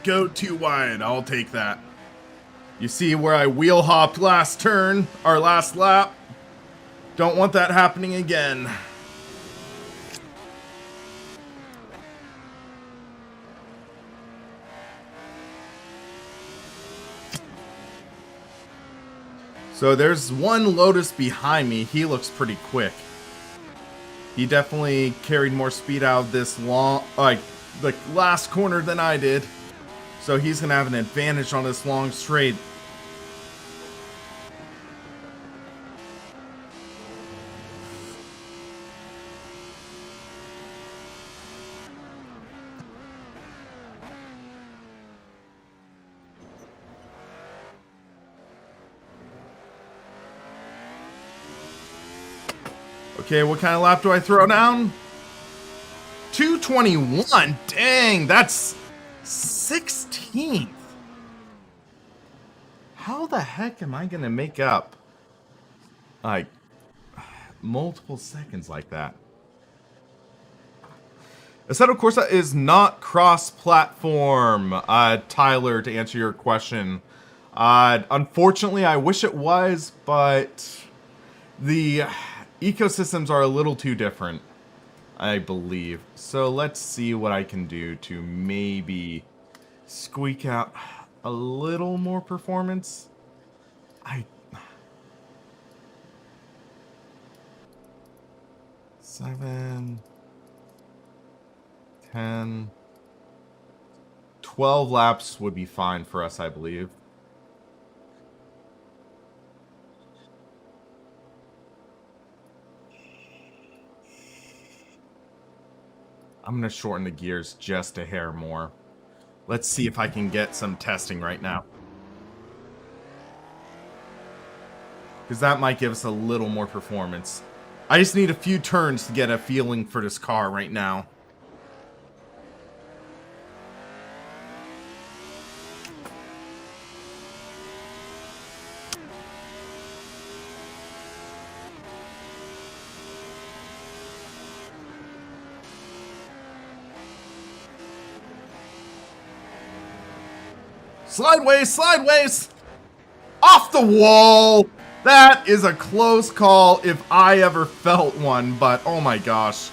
go too wide. I'll take that. You see where I wheel hopped last turn, our last lap? Don't want that happening again. So there's one Lotus behind me. He looks pretty quick. He definitely carried more speed out of this long, like the last corner than I did. So he's going to have an advantage on this long straight. Okay, what kind of lap do I throw down? 221. Dang, that's 16th. How the heck am I going to make up like multiple seconds like that? Assetto Corsa is not cross-platform, Tyler, to answer your question. Unfortunately, I wish it was, but the ecosystems are a little too different, I believe. So let's see what I can do to maybe squeak out a little more performance. 7, 10, 12 laps would be fine for us, I believe. I'm going to shorten the gears just a hair more. Let's see if I can get some testing right now. Because that might give us a little more performance. I just need a few turns to get a feeling for this car right now. Slideways, slideways! Off the wall! That is a close call if I ever felt one, but oh my gosh.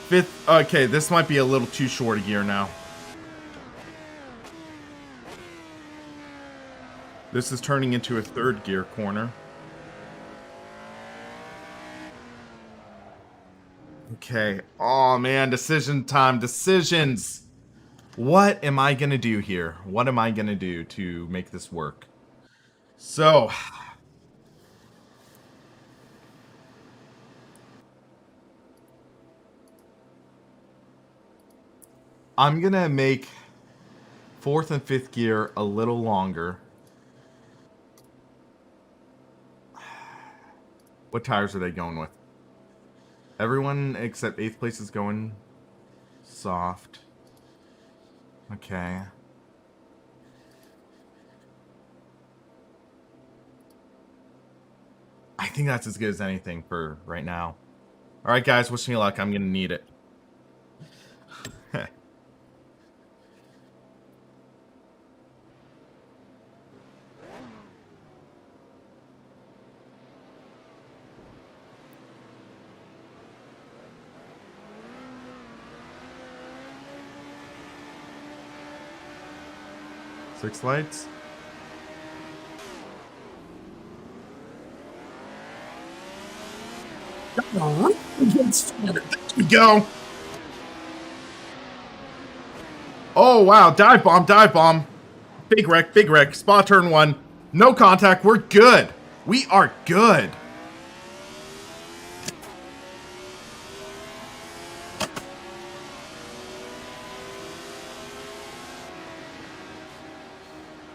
Fifth, okay, this might be a little too short a gear now. This is turning into a third gear corner. Okay, oh man, decision time, decisions! What am I gonna do here? What am I gonna do to make this work? So, I'm gonna make 4th and 5th gear a little longer. What tires are they going with? Everyone except 8th place is going soft. Okay. I think that's as good as anything for right now. Alright guys, wish me luck. I'm gonna need it. Six lights. There we go. Oh wow, dive bomb, dive bomb. Big wreck, spot turn 1. No contact, we're good. We are good.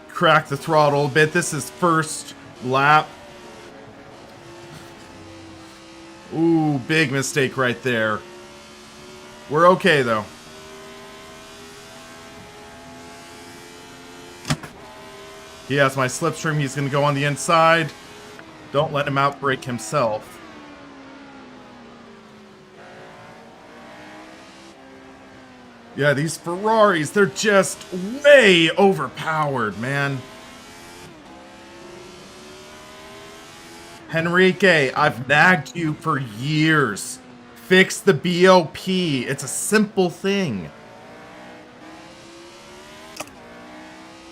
Crack the throttle a bit. This is first lap. Ooh, big mistake right there. We're okay though. He has my slipstream. He's going to go on the inside. Don't let him outbrake himself. Yeah, these Ferraris, they're just way overpowered, man. Henrique, I've nagged you for years. Fix the BOP. It's a simple thing.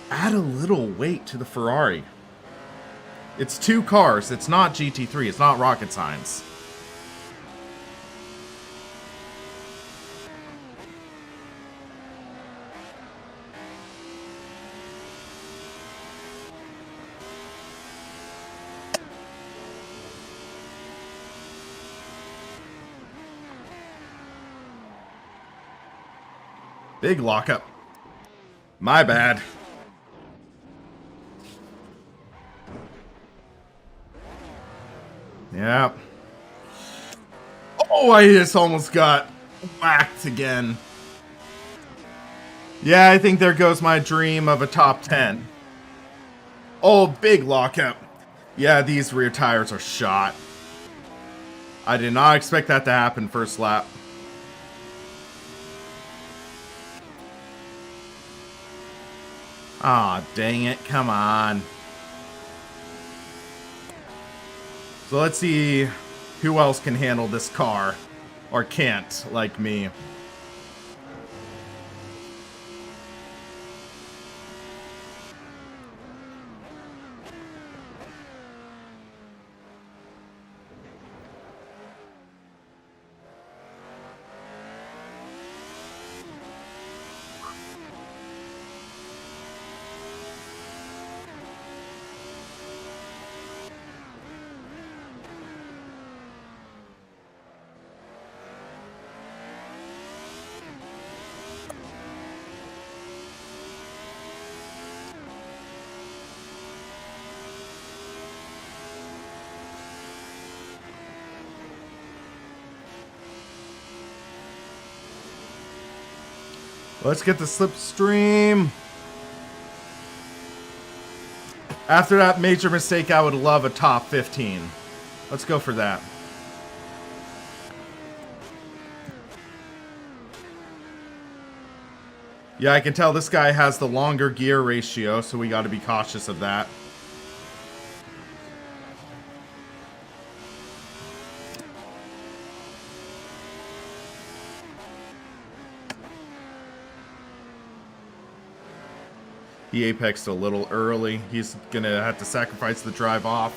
Add a little weight to the Ferrari. It's 2 cars. It's not GT3. It's not rocket science. Big lockup. My bad. Yeah. Oh, I just almost got whacked again. Yeah, I think there goes my dream of a top 10. Oh, big lockup. Yeah, these rear tires are shot. I did not expect that to happen first lap. Ah, dang it. Come on. So let's see who else can handle this car. Or can't, like me. Let's get the slipstream. After that major mistake, I would love a top 15. Let's go for that. Yeah, I can tell this guy has the longer gear ratio, so we got to be cautious of that. He apexed a little early. He's gonna have to sacrifice the drive off.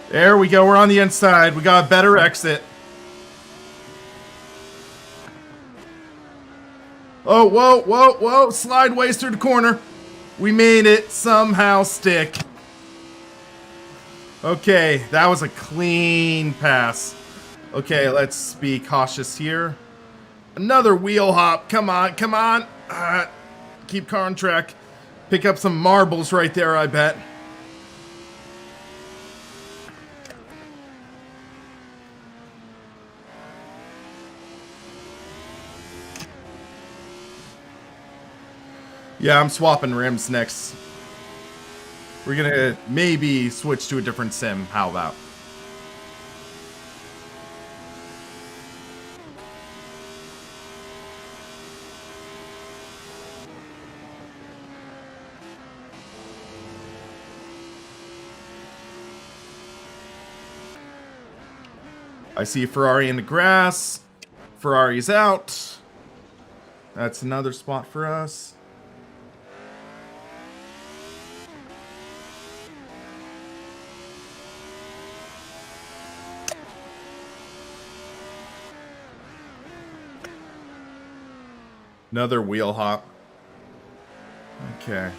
There we go. We're on the inside. We got a better exit. Oh, whoa, whoa, whoa. Slideways through the corner. We made it somehow stick. Okay, that was a clean pass. Okay, let's be cautious here. Another wheel hop. Come on, come on. Keep car on track. Pick up some marbles right there, I bet. Yeah, I'm swapping rims next. We're gonna maybe switch to a different sim. How about? I see Ferrari in the grass. Ferrari's out. That's another spot for us. Another wheel hop. Okay.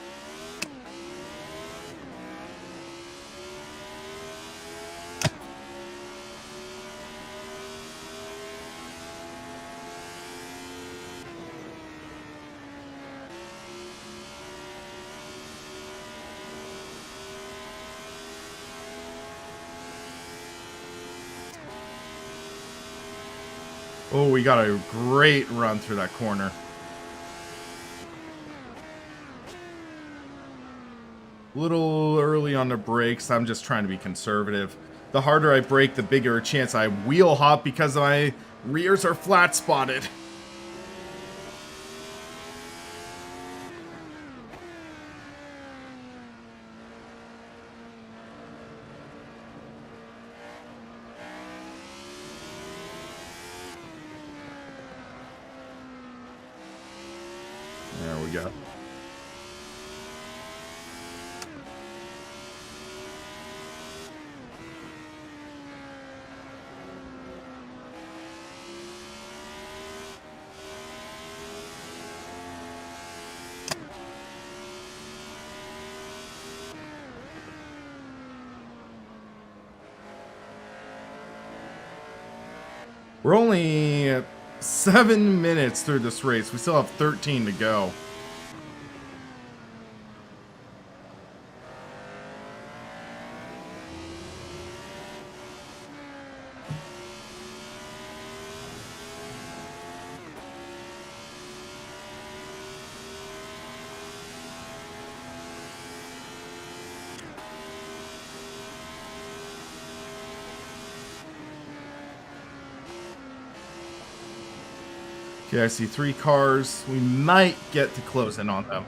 Oh, we got a great run through that corner. A little early on the brakes. I'm just trying to be conservative. The harder I brake, the bigger a chance I wheel hop because my rears are flat spotted. There we go. We're only 7 minutes through this race. We still have 13 to go. Okay, I see 3 cars. We might get to close in on them.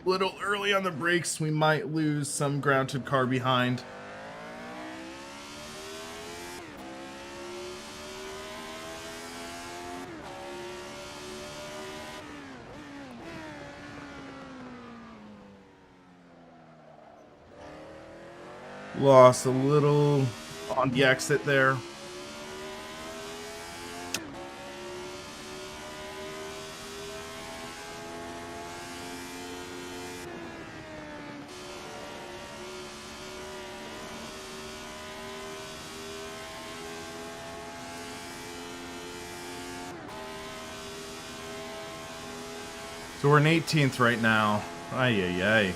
A little early on the brakes, we might lose some grounded car behind. Lost a little on the exit there. So we're in 18th right now. Ay, ay, ay.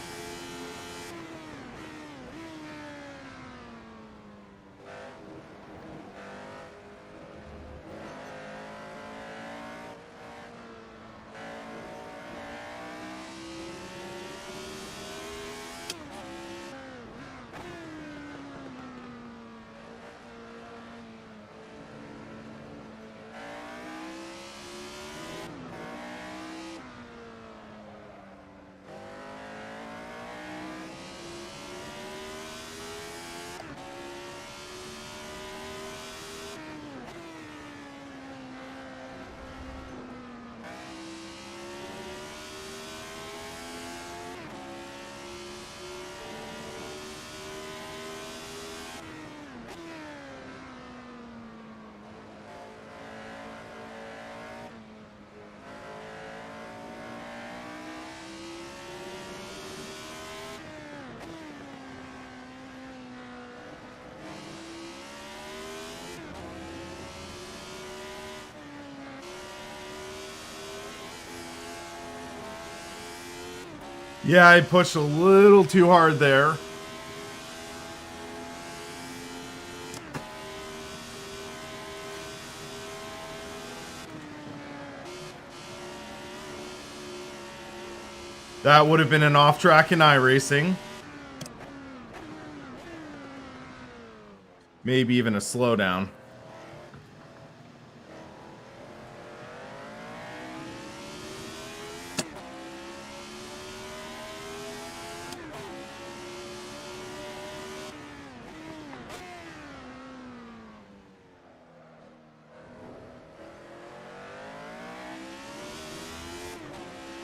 Yeah, I pushed a little too hard there. That would have been an off-track in iRacing. Maybe even a slowdown.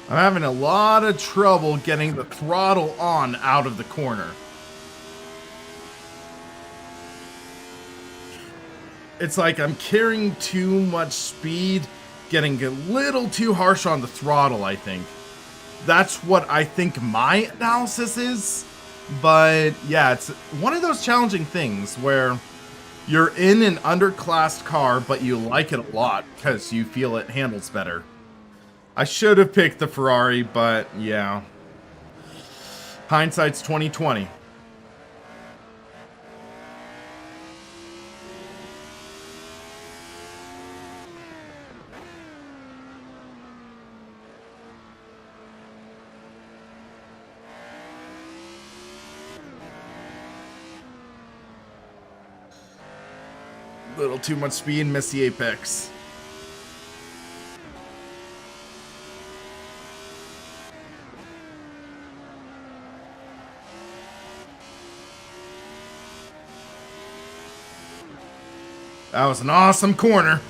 I'm having a lot of trouble getting the throttle on out of the corner. It's like I'm carrying too much speed, getting a little too harsh on the throttle, I think. That's what I think my analysis is. But yeah, it's one of those challenging things where you're in an underclassed car, but you like it a lot because you feel it handles better. I should have picked the Ferrari, but yeah. Hindsight's 2020. Little too much speed, miss the apex. That was an awesome corner.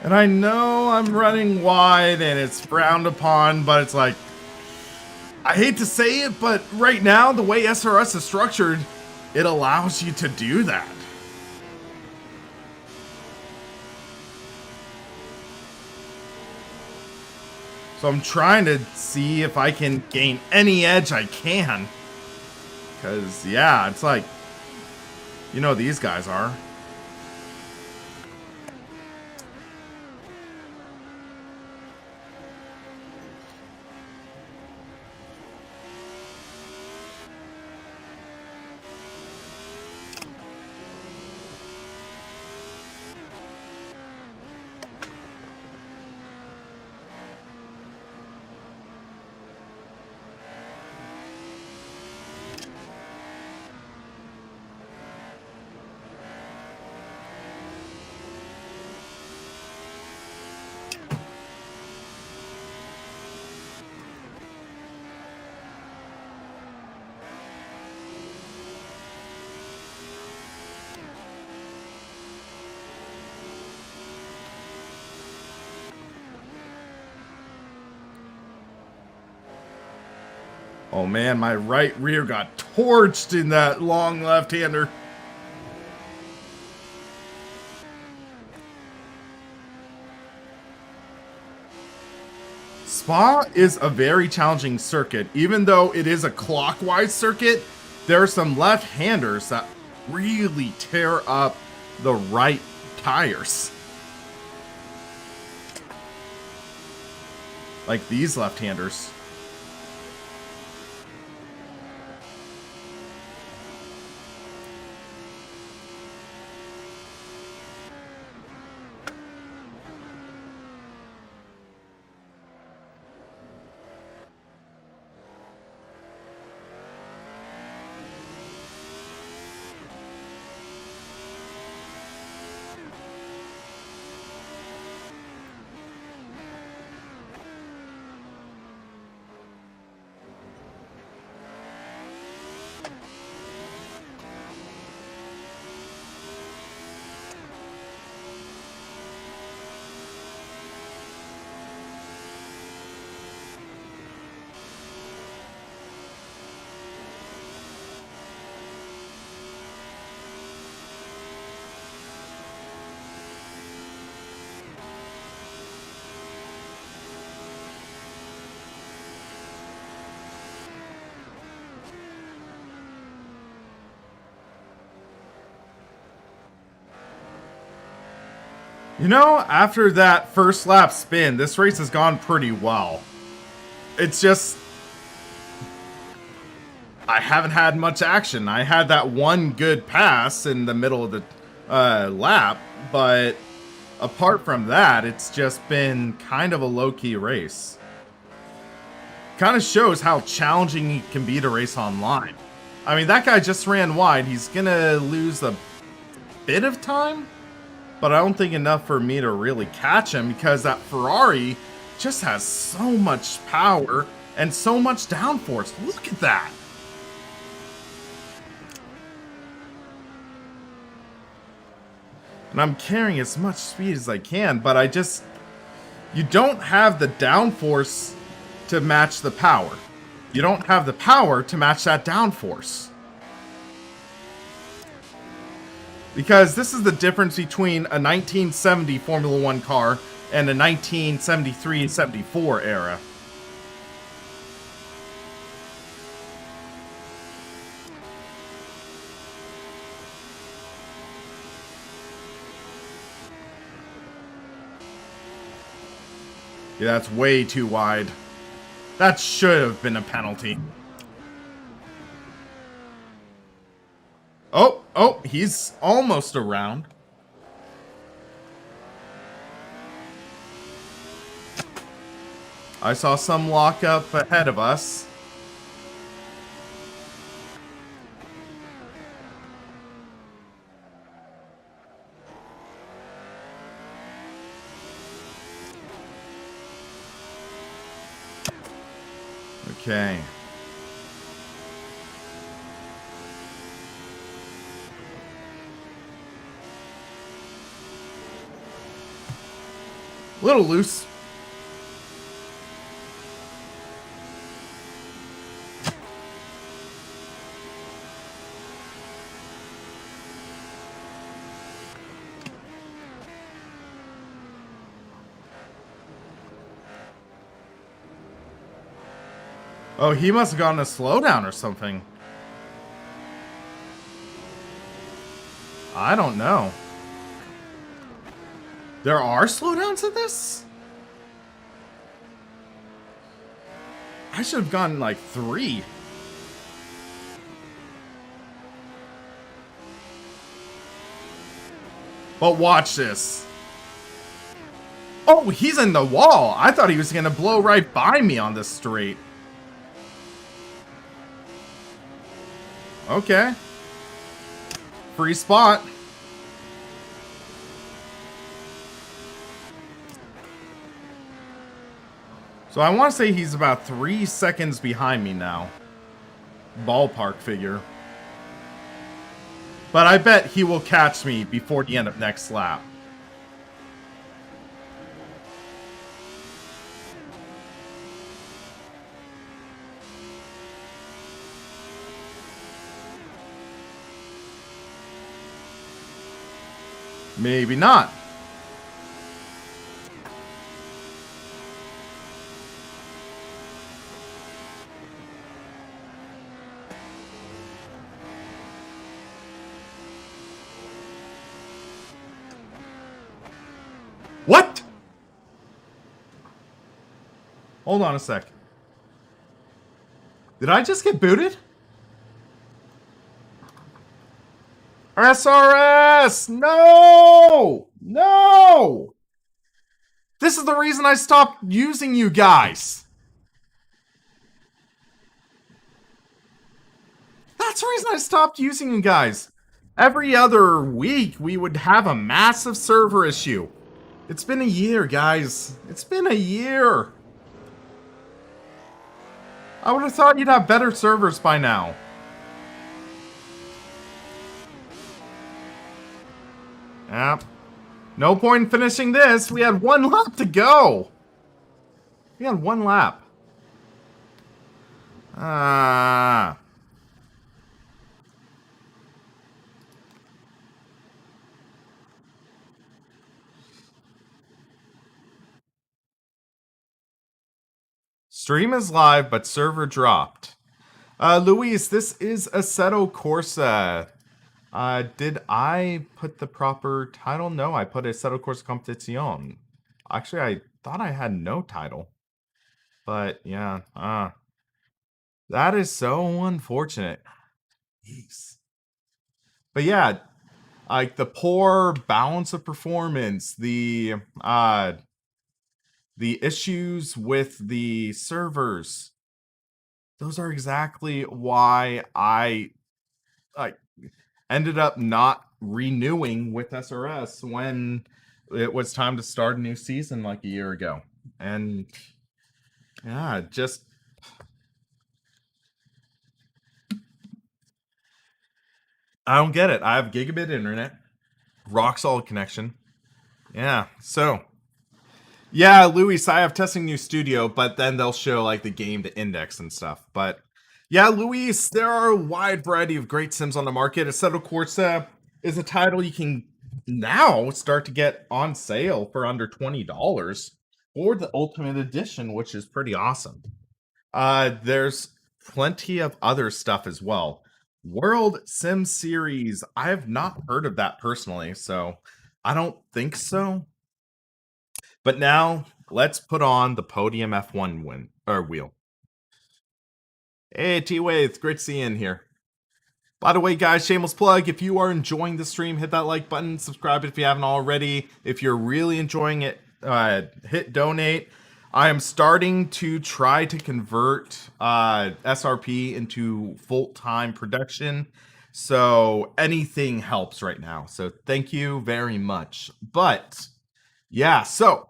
And I know I'm running wide and it's frowned upon, but it's like, I hate to say it, but right now, the way SRS is structured, it allows you to do that. So I'm trying to see if I can gain any edge I can. Because, yeah, it's like, you know, these guys are. Oh man, my right rear got torched in that long left-hander. Spa is a very challenging circuit. Even though it is a clockwise circuit, there are some left-handers that really tear up the right tires. Like these left-handers. You know, after that first lap spin, this race has gone pretty well. It's just, I haven't had much action. I had that one good pass in the middle of the lap, but apart from that, it's just been kind of a low-key race. Kind of shows how challenging it can be to race online. I mean, that guy just ran wide. He's gonna lose a bit of time, but I don't think enough for me to really catch him because that Ferrari just has so much power and so much downforce. Look at that. And I'm carrying as much speed as I can, but you don't have the downforce to match the power. You don't have the power to match that downforce. Because this is the difference between a 1970 Formula One car and a 1973-74 era. Yeah, that's way too wide. That should have been a penalty. Oh, he's almost around. I saw some lockup ahead of us. Okay. Little loose. Oh, he must have gotten a slowdown or something. I don't know. There are slowdowns in this? I should have gotten like 3. But watch this. Oh, he's in the wall. I thought he was going to blow right by me on this straight. Okay. Free spot. So I want to say he's about 3 seconds behind me now. Ballpark figure. But I bet he will catch me before the end of next lap. Maybe not. What? Hold on a sec. Did I just get booted? SRS! No! No! This is the reason I stopped using you guys. That's the reason I stopped using you guys. Every other week, we would have a massive server issue. It's been a year, guys. It's been a year. I would have thought you'd have better servers by now. Yep. No point in finishing this. We had 1 lap to go. We had 1 lap. Stream is live, but server dropped. Luis, this is Assetto Corsa. Did I put the proper title? No, I put Assetto Corsa Competizione. Actually, I thought I had no title. But, yeah. That is so unfortunate. Jeez. But, yeah. Like, the poor balance of performance, the issues with the servers, those are exactly why I ended up not renewing with SRS when it was time to start a new season like a year ago. And yeah, just I don't get it. I have gigabit internet, rock solid connection. Yeah, so yeah, Luis, I have testing new studio, but then they'll show like the game to index and stuff. But yeah, Luis, there are a wide variety of great sims on the market. Assetto Corsa is a title you can now start to get on sale for under $20 for the Ultimate Edition, which is pretty awesome. There's plenty of other stuff as well. World Sim Series, I have not heard of that personally, so I don't think so. But now, let's put on the Podium F1 wheel. Hey, T-Wave, great to see you in here. By the way, guys, shameless plug, if you are enjoying the stream, hit that like button, subscribe if you haven't already. If you're really enjoying it, hit donate. I am starting to try to convert SRP into full-time production, so anything helps right now. So thank you very much. But yeah, so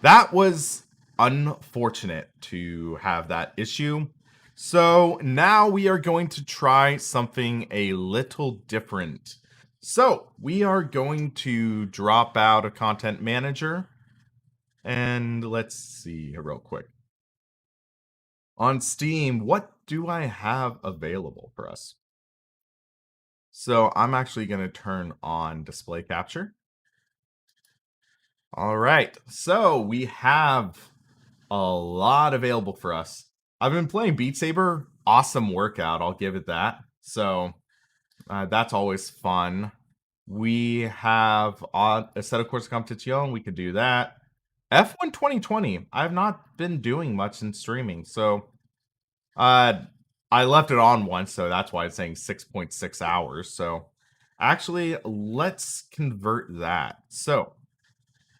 that was unfortunate to have that issue. So now we are going to try something a little different. So we are going to drop out a content manager. And let's see here real quick. On Steam, what do I have available for us? So I'm actually going to turn on display capture. All right, so we have a lot available for us. I've been playing Beat Saber. Awesome workout, I'll give it that. So that's always fun. We have Assetto Corsa Competition. We could do that. F1 2020. I've not been doing much in streaming, so I left it on once, so that's why it's saying 6.6 hours. So actually, let's convert that. So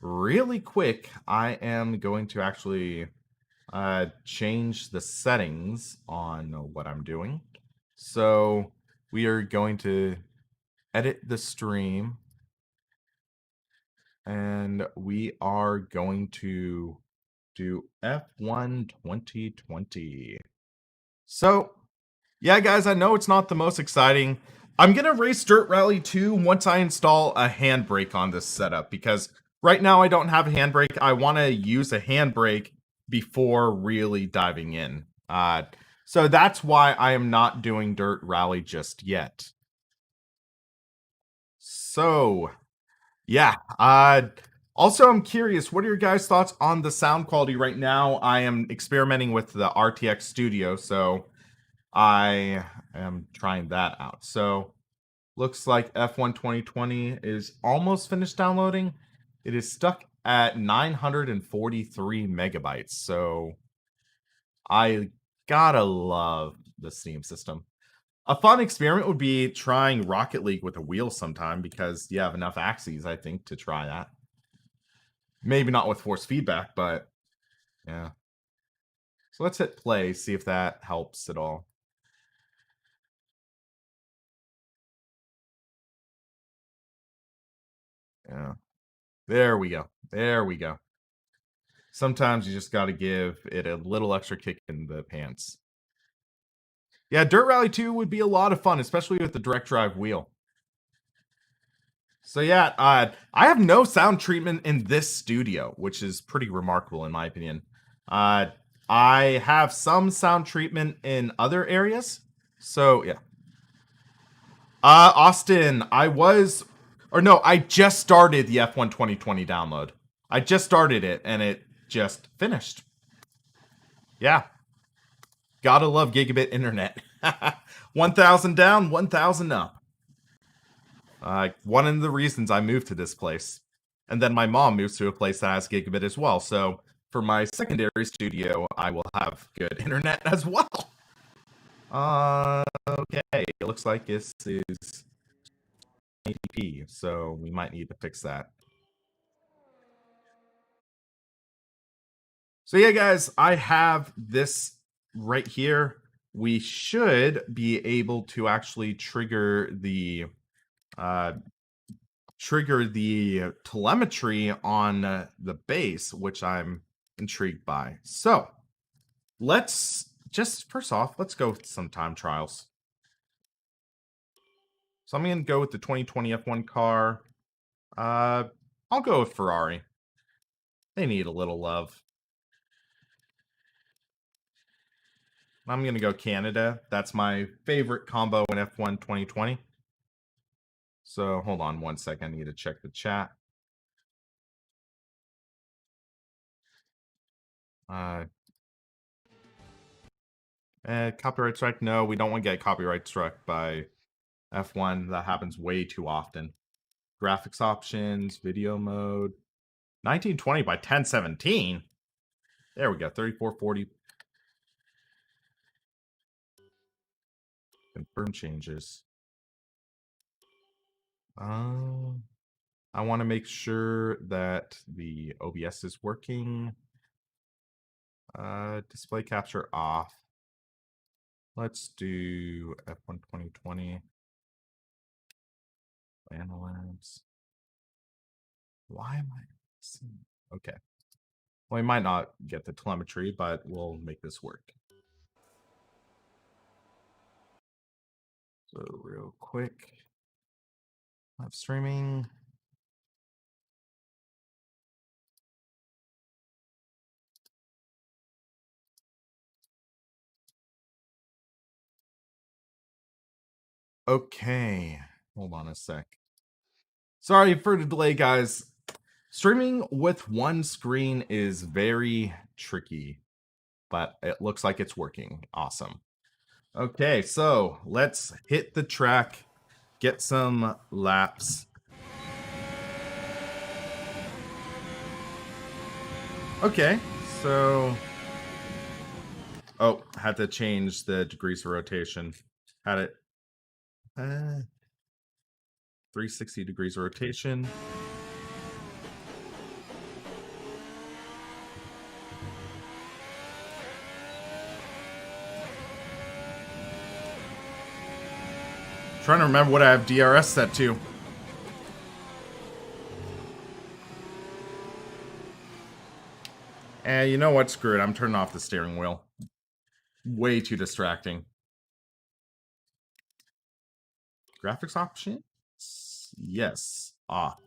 really quick, I am going to actually change the settings on what I'm doing. So we are going to edit the stream, and we are going to do F1 2020. So yeah, guys, I know it's not the most exciting. I'm going to race Dirt Rally 2 once I install a handbrake on this setup, because right now I don't have a handbrake. I want to use a handbrake before really diving in. So that's why I am not doing Dirt Rally just yet. So, yeah. Also, I'm curious, what are your guys' thoughts on the sound quality right now? I am experimenting with the RTX Studio, so I am trying that out. So looks like F1 2020 is almost finished downloading. It is stuck at 943 megabytes. So I gotta love the Steam system. A fun experiment would be trying Rocket League with a wheel sometime, because you have enough axes, I think, to try that. Maybe not with force feedback, but yeah. So let's hit play, see if that helps at all. Yeah. There we go. There we go. Sometimes you just got to give it a little extra kick in the pants. Yeah, Dirt Rally 2 would be a lot of fun, especially with the direct drive wheel. So yeah, I have no sound treatment in this studio, which is pretty remarkable in my opinion. I have some sound treatment in other areas. So yeah. Austin, I just started the F1 2020 download. I just started it and it just finished. Yeah. Gotta love gigabit internet. 1,000 down, 1,000 up. One of the reasons I moved to this place. And then my mom moves to a place that has gigabit as well. So for my secondary studio, I will have good internet as well. Okay. It looks like this is 80p, so we might need to fix that. So yeah, guys, I have this right here. We should be able to actually trigger the telemetry on the base, which I'm intrigued by. So let's just first off, let's go with some time trials. So I'm going to go with the 2020 F1 car. I'll go with Ferrari. They need a little love. I'm going to go Canada. That's my favorite combo in F1 2020. So hold on one second. I need to check the chat. Copyright strike? No, we don't want to get copyright struck by F1. That happens way too often. Graphics options, video mode. 1920 by 1017. There we go. 3440. Confirm changes. I want to make sure that the OBS is working. Display capture off. Let's do F1 2020. Labs. Why am I seeing? Okay. Well, we might not get the telemetry, but we'll make this work. So real quick, live streaming. Okay, hold on a sec. Sorry for the delay, guys. Streaming with one screen is very tricky, but it looks like it's working. Awesome. Okay, so let's hit the track, get some laps. Okay, so... Oh, had to change the degrees of rotation. Had it... 360 degrees of rotation. Trying to remember what I have DRS set to. And you know what? Screw it. I'm turning off the steering wheel. Way too distracting. Graphics options? Yes. Off.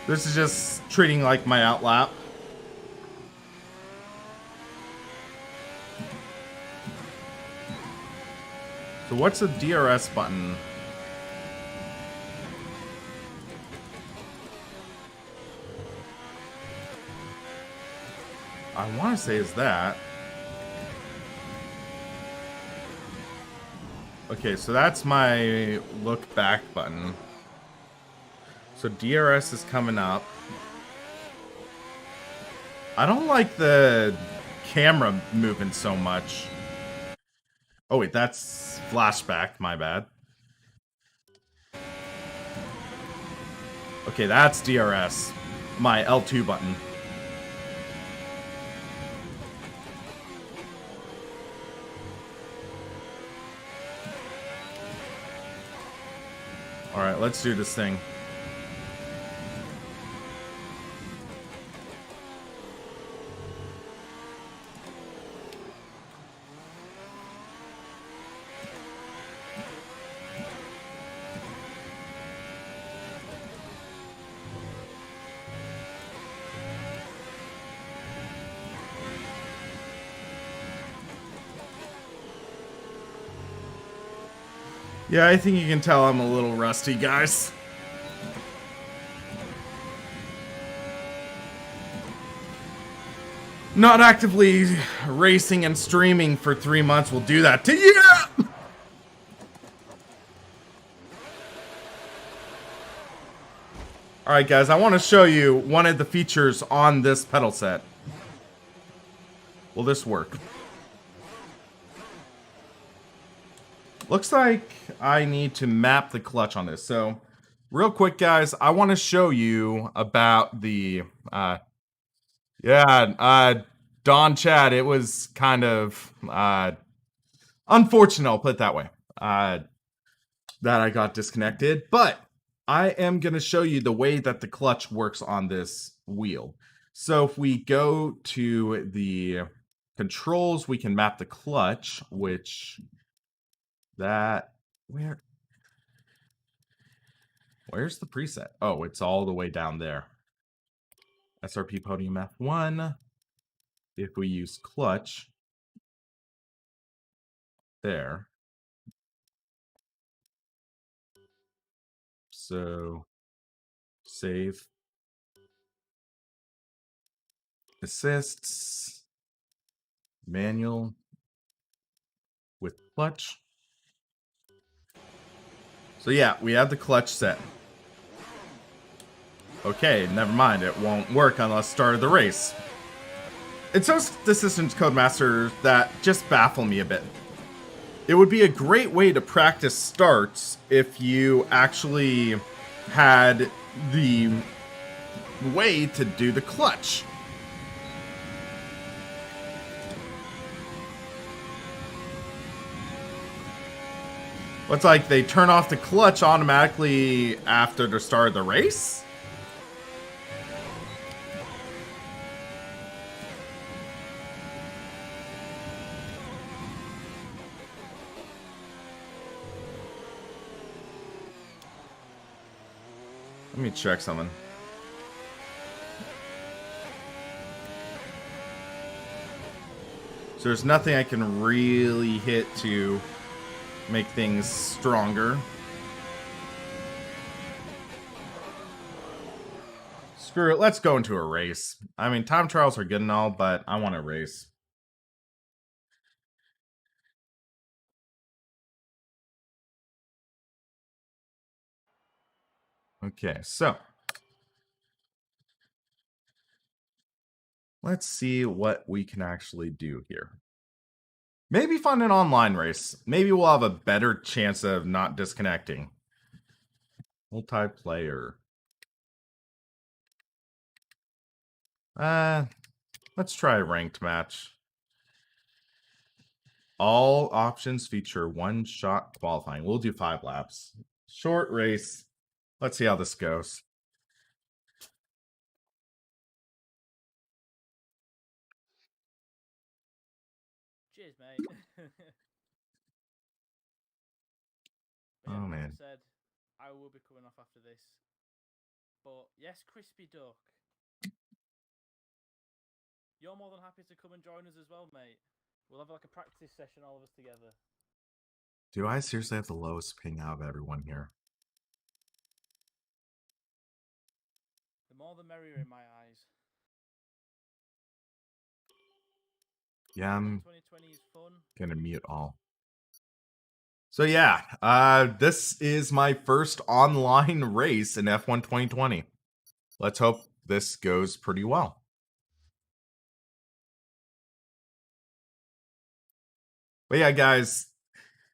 This is just treating like my outlap. So what's the DRS button? I want to say is that. Okay, so that's my look back button. So DRS is coming up. I don't like the camera moving so much. Oh wait, that's flashback, my bad. Okay, that's DRS. My L2 button. Alright, let's do this thing. Yeah, I think you can tell I'm a little rusty, guys. Not actively racing and streaming for 3 months will do that to you! Alright guys, I want to show you one of the features on this pedal set. Will this work? Looks like I need to map the clutch on this. So, real quick guys, I want to show you about the... Don Chad, it was kind of unfortunate, I'll put it that way, that I got disconnected. But I am going to show you the way that the clutch works on this wheel. So if we go to the controls, we can map the clutch, which where's the preset? Oh, it's all the way down there. SRP Podium F1. If we use clutch, there. So, save. Assists. Manual. With clutch. So yeah, we have the clutch set. Okay, never mind, it won't work unless start of the race. It's those systems codemasters that just baffle me a bit. It would be a great way to practice starts if you actually had the way to do the clutch. What's like they turn off the clutch automatically after the start of the race? Let me check something. So there's nothing I can really hit to make things stronger. Screw it, let's go into a race. I mean, time trials are good and all, but I want a race. Okay, so let's see what we can actually do here. Maybe find an online race. Maybe we'll have a better chance of not disconnecting. Multiplayer. Let's try a ranked match. All options feature one-shot qualifying. We'll do 5 laps. Short race. Let's see how this goes. Cheers, mate. But yeah, Oh, like man. I said, I will be coming off after this. But yes, Crispy Duck. You're more than happy to come and join us as well, mate. We'll have like a practice session, all of us together. Do I seriously have the lowest ping out of everyone here? The more the merrier in my eyes. Yeah, I'm 2020 is fun. gonna mute all. So yeah, this is my first online race in F1 2020. Let's hope this goes pretty well. But yeah, guys,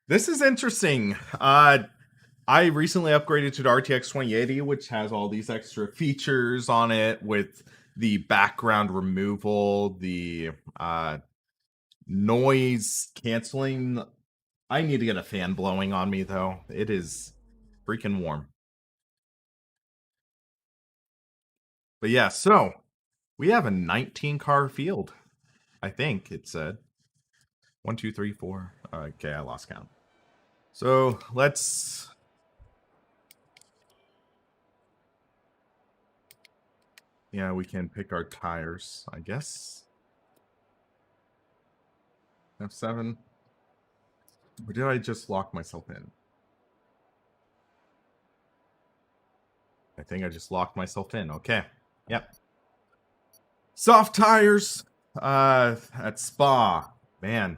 this is interesting. I recently upgraded to the RTX 2080, which has all these extra features on it with the background removal, the noise canceling. I need to get a fan blowing on me, though. It is freaking warm. But yeah, so we have a 19 car field. I think it said 1, 2, 3, 4. Okay, I lost count. So let's. Yeah, we can pick our tires, I guess. F7. Or did I just lock myself in? I think I just locked myself in. Okay. Yep. Soft tires. At Spa. Man.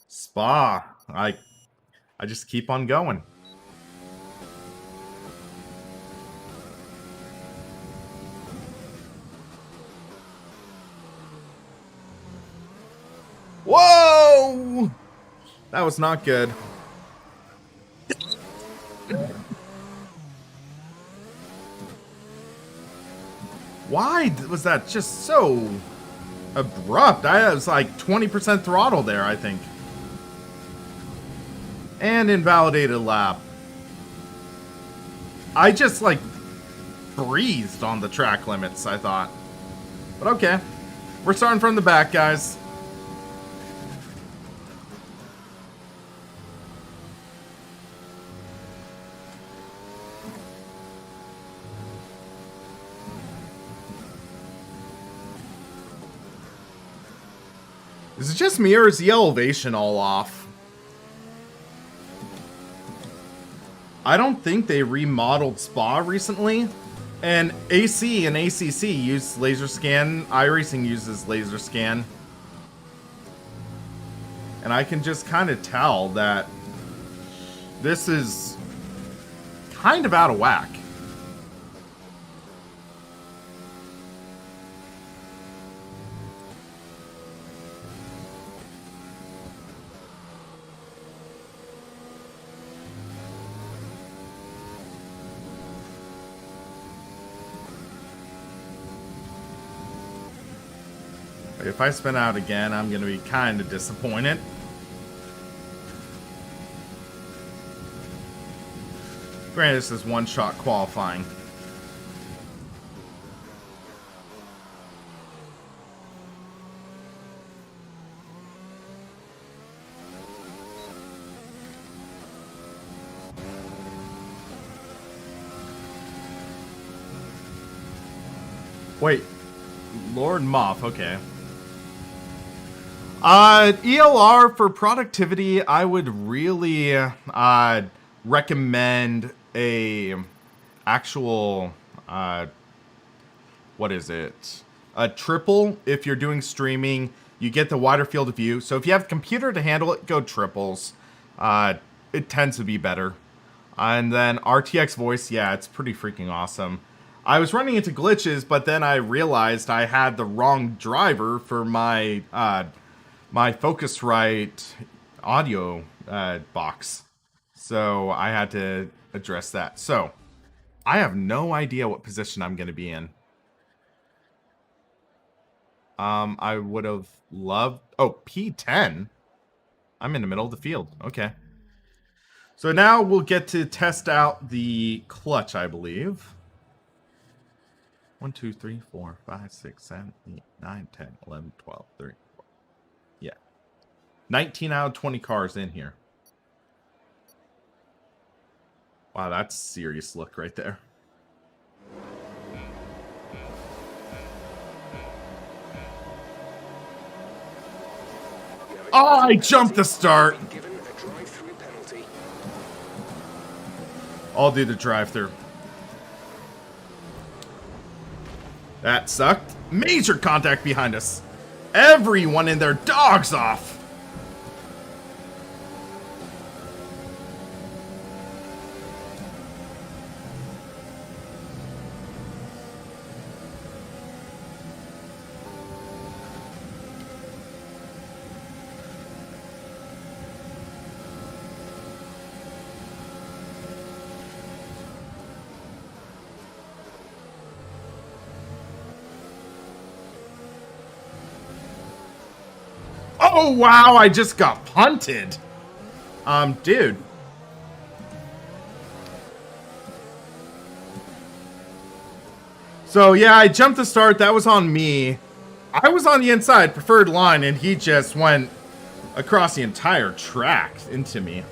Spa. I just keep on going. Whoa! That was not good. Why was that just so abrupt? I was like 20% throttle there, I think. And invalidated lap. I just like breathed on the track limits, I thought. But okay. We're starting from the back, guys. Is it just me or is the elevation all off? I don't think they remodeled Spa recently. And AC and ACC use laser scan. iRacing uses laser scan. And I can just kind of tell that this is kind of out of whack. If I spin out again, I'm going to be kind of disappointed. Granted, this is one-shot qualifying. Wait. Lord Moth, okay. ELR for productivity, I would really recommend a actual what is it? A triple if you're doing streaming. You get the wider field of view. So if you have a computer to handle it, go triples. It tends to be better. And then RTX voice, yeah, it's pretty freaking awesome. I was running into glitches, but then I realized I had the wrong driver for my my Focusrite audio box. So I had to address that. So I have no idea what position I'm going to be in. I would have loved... Oh, P10? I'm in the middle of the field. Okay. So now we'll get to test out the clutch, I believe. 1, 2, 3, 4, 5, 6, 7, 8, 9, 10, 11, 12, 13, 14. Yeah. 19 out of 20 cars in here. Wow, that's a serious look right there. Oh, I jumped the start. I'll do the drive-through. That sucked. Major contact behind us. Everyone in their dogs off. Oh, wow, I just got punted. Dude. So, yeah, I jumped the start. That was on me. I was on the inside, preferred line, and he just went across the entire track into me.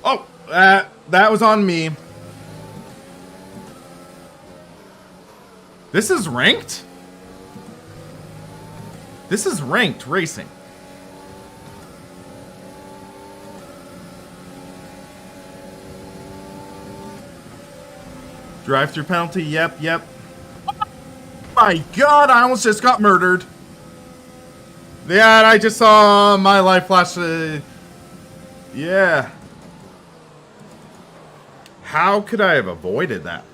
Oh, that was on me. This is ranked? This is ranked racing. Drive-through penalty, yep. My God, I almost just got murdered. Yeah, and I just saw my life flash. Yeah. How could I have avoided that?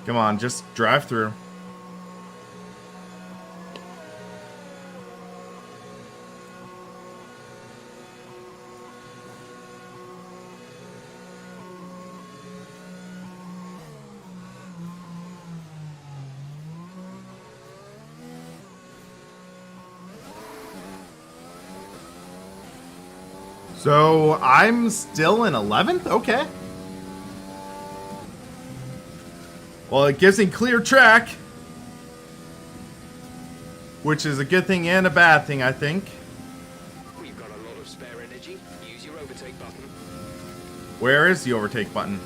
Come on, just drive through. So, I'm still in 11th? Okay. Well, it gives me clear track. Which is a good thing and a bad thing, I think. We've got a lot of spare energy. Use your overtake button. Where is the overtake button?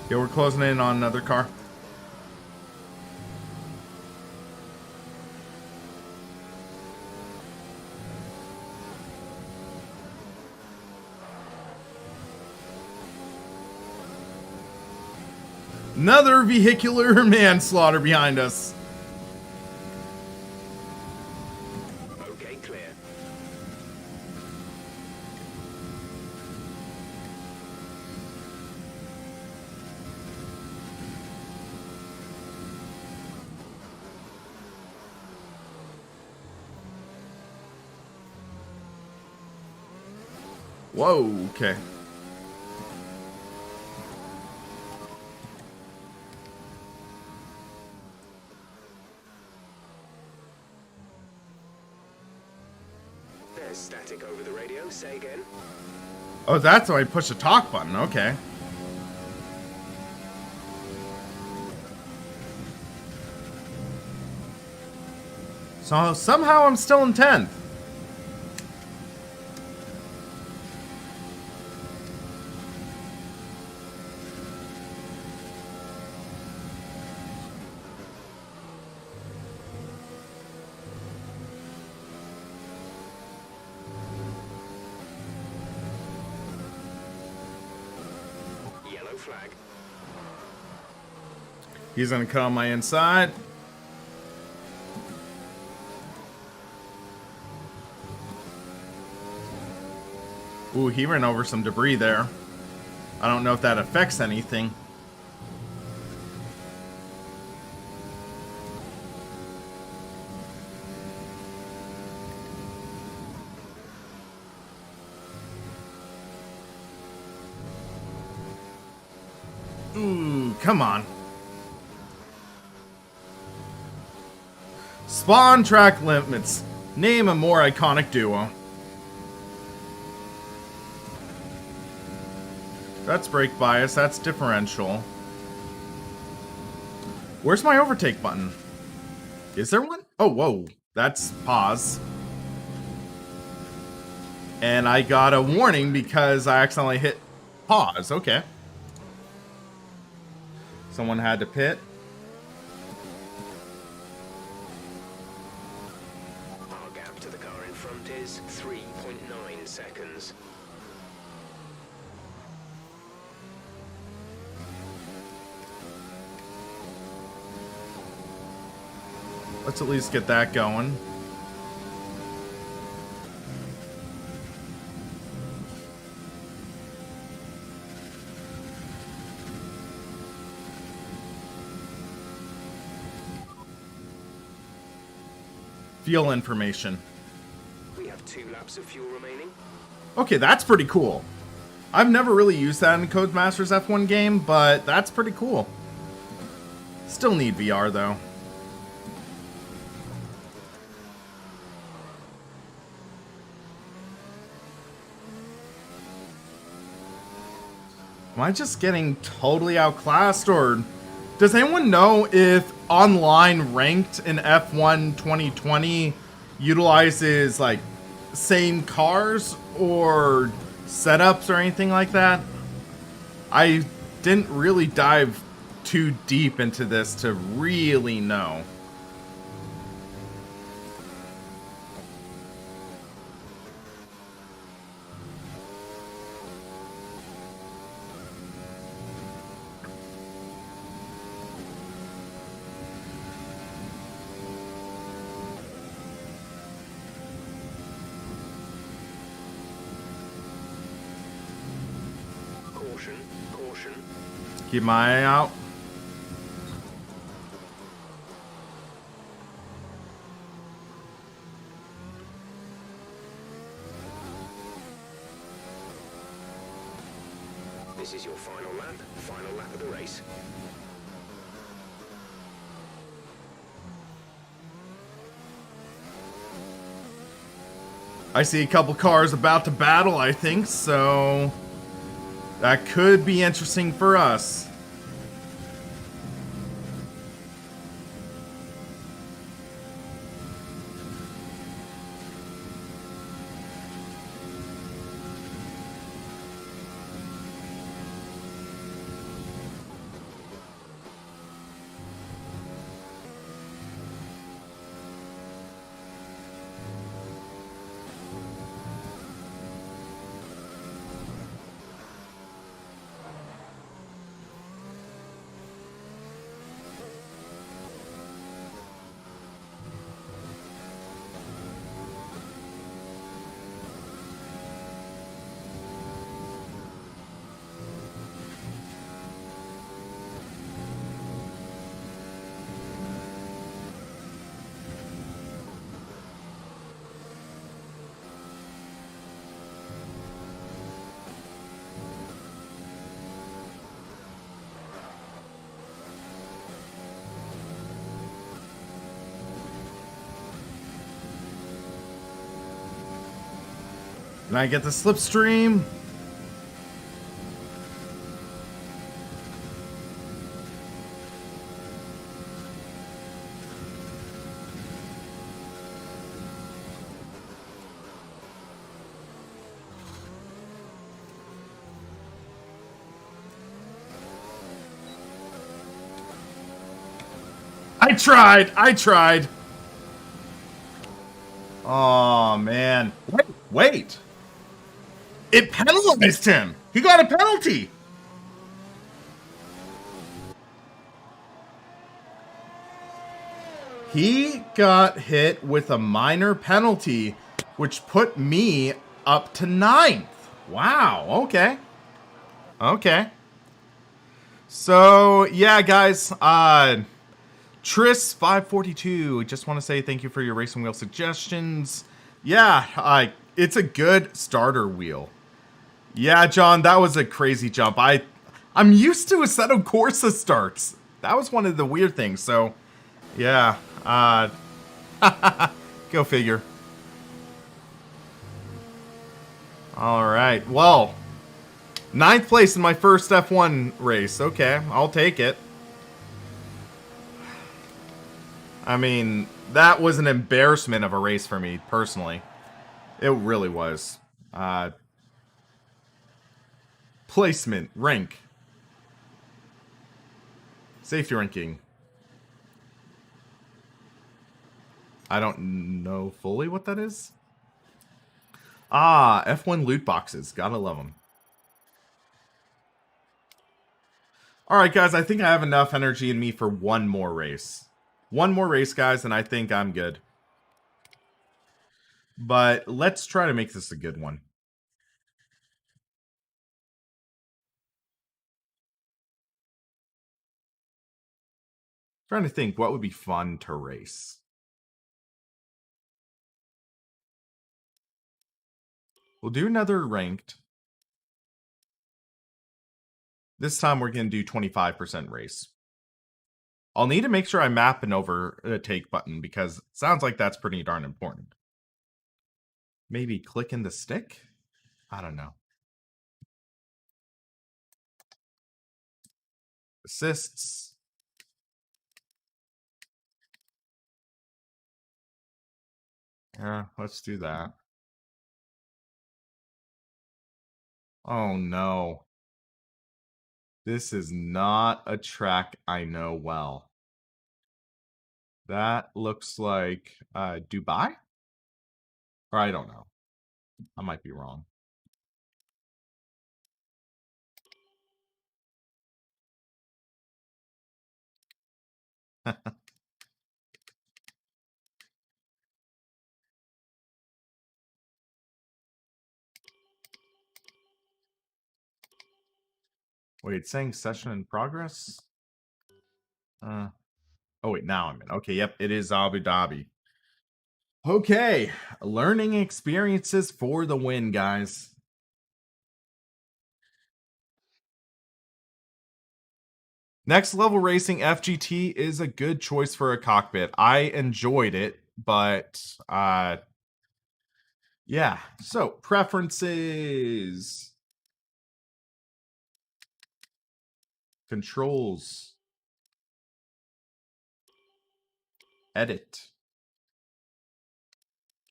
Yeah, we're closing in on another car. Another vehicular manslaughter behind us. Okay, clear. Whoa, okay. There's static over the radio. Say again. Oh, that's why I push the talk button. Okay. So somehow I'm still in 10th. Yellow flag. He's gonna cut on my inside. Ooh, he ran over some debris there. I don't know if that affects anything. Ooh, come on. Spawn track limits. Name a more iconic duo. That's brake bias, that's differential. Where's my overtake button? Is there one? Oh, whoa. That's pause. And I got a warning because I accidentally hit pause. Okay. Someone had to pit. Our gap to the car in front is 3.9 seconds. Let's at least get that going. Fuel information. We have 2 laps of fuel remaining. Okay, that's pretty cool. I've never really used that in Codemasters F1 game, but that's pretty cool. Still need VR though. Am I just getting totally outclassed, or does anyone know if online ranked in F1 2020 utilizes like same cars or setups or anything like that? I didn't really dive too deep into this to really know. Caution, caution. Keep my eye out. This is your final lap of the race. I see a couple cars about to battle, I think, so that could be interesting for us. Can I get the slipstream? I tried. Oh, man. Wait. It penalized him. He got a penalty. He got hit with a minor penalty, which put me up to 9th. Wow, okay. Okay. So, yeah, guys, Tris542, just want to say thank you for your racing wheel suggestions. Yeah, it's a good starter wheel. Yeah, John, that was a crazy jump. I'm used to Assetto Corsa starts. That was one of the weird things, so yeah. Go figure. Alright, well, 9th place in my first F1 race. Okay, I'll take it. I mean, that was an embarrassment of a race for me, personally. It really was. Placement, rank. Safety ranking. I don't know fully what that is. Ah, F1 loot boxes. Gotta love them. Alright, guys, I think I have enough energy in me for one more race. One more race, guys, and I think I'm good. But let's try to make this a good one. Trying to think what would be fun to race. We'll do another ranked. This time we're going to do 25% race. I'll need to make sure I map an overtake button because it sounds like that's pretty darn important. Maybe click in the stick? I don't know. Assists. Yeah, let's do that. Oh no. This is not a track I know well. That looks like Dubai? Or I don't know. I might be wrong. Wait, it's saying session in progress? Oh wait, now I'm in. Okay, yep, it is Abu Dhabi. Okay, learning experiences for the win, guys. Next Level Racing FGT is a good choice for a cockpit. I enjoyed it, but yeah. So, preferences. Controls. Edit.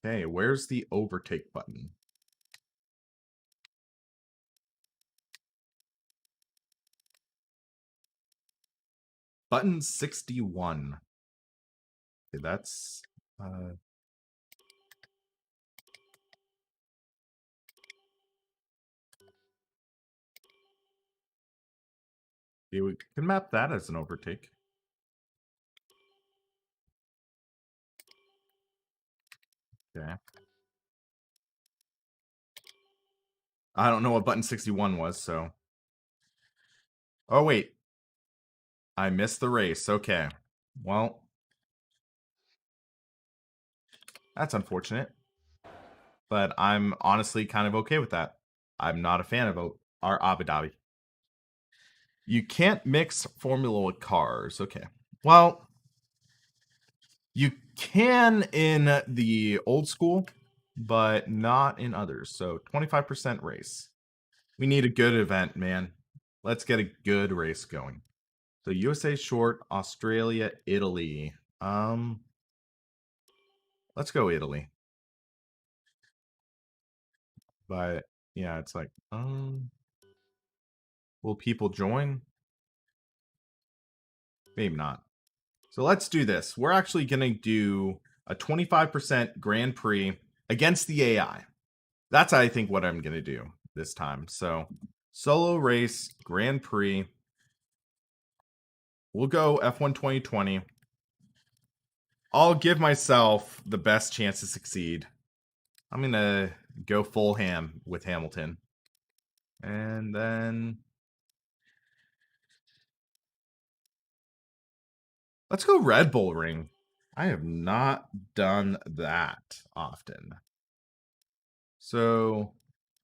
Okay, where's the overtake button? Button 61. Okay, that's okay, we can map that as an overtake. Okay. I don't know what button 61 was, so. Oh, wait. I missed the race. Okay. Well, that's unfortunate. But I'm honestly kind of okay with that. I'm not a fan of our Abu Dhabi. You can't mix Formula with cars. Okay. Well, you can in the old school, but not in others. So 25% race. We need a good event, man. Let's get a good race going. So USA short, Australia, Italy. Let's go Italy. But yeah, it's like, will people join? Maybe not. So let's do this. We're actually going to do a 25% Grand Prix against the AI. That's, I think, what I'm going to do this time. So solo race, Grand Prix. We'll go F1 2020. I'll give myself the best chance to succeed. I'm going to go full ham with Hamilton. And then let's go Red Bull Ring. I have not done that often. So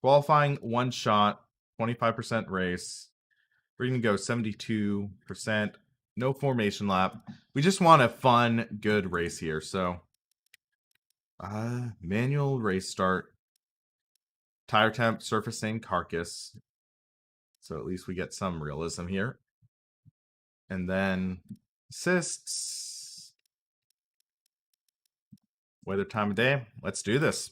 qualifying one shot, 25% race. We're going to go 72%. No formation lap. We just want a fun, good race here. So manual race start. Tire temp, surfacing, carcass. So at least we get some realism here. And then assists. Weather, time of day. Let's do this.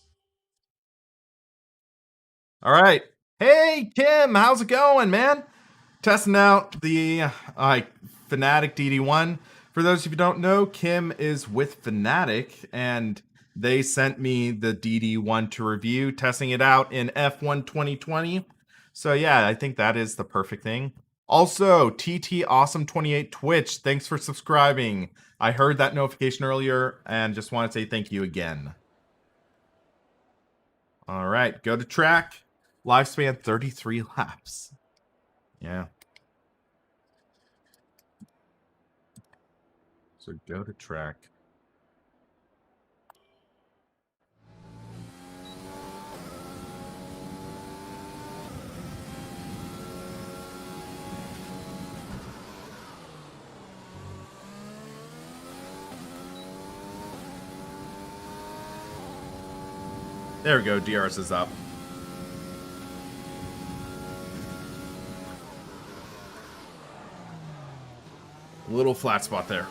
All right. Hey, Kim, how's it going, man? Testing out the Fanatec DD1. For those of you who don't know, Kim is with Fanatec, and they sent me the DD1 to review, testing it out in F1 2020. So yeah, I think that is the perfect thing. Also, TT Awesome 28 Twitch, thanks for subscribing. I heard that notification earlier and just want to say thank you again. All right, go to track. Lifespan 33 laps. Yeah. So go to track. There we go, DRS is up. Little flat spot there.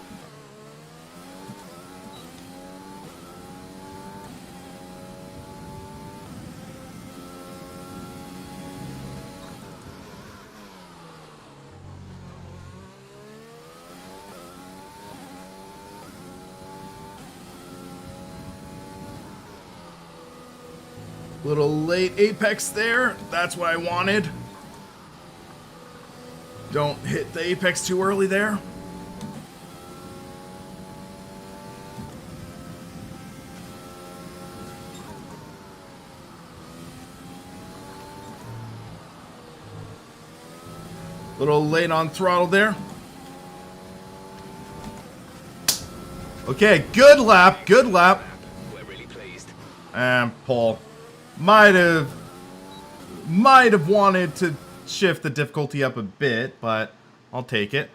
Little late apex there. That's what I wanted. Don't hit the apex too early there. Little late on throttle there. Okay, good lap, good lap. We're really pleased. And Paul might have wanted to shift the difficulty up a bit, but I'll take it.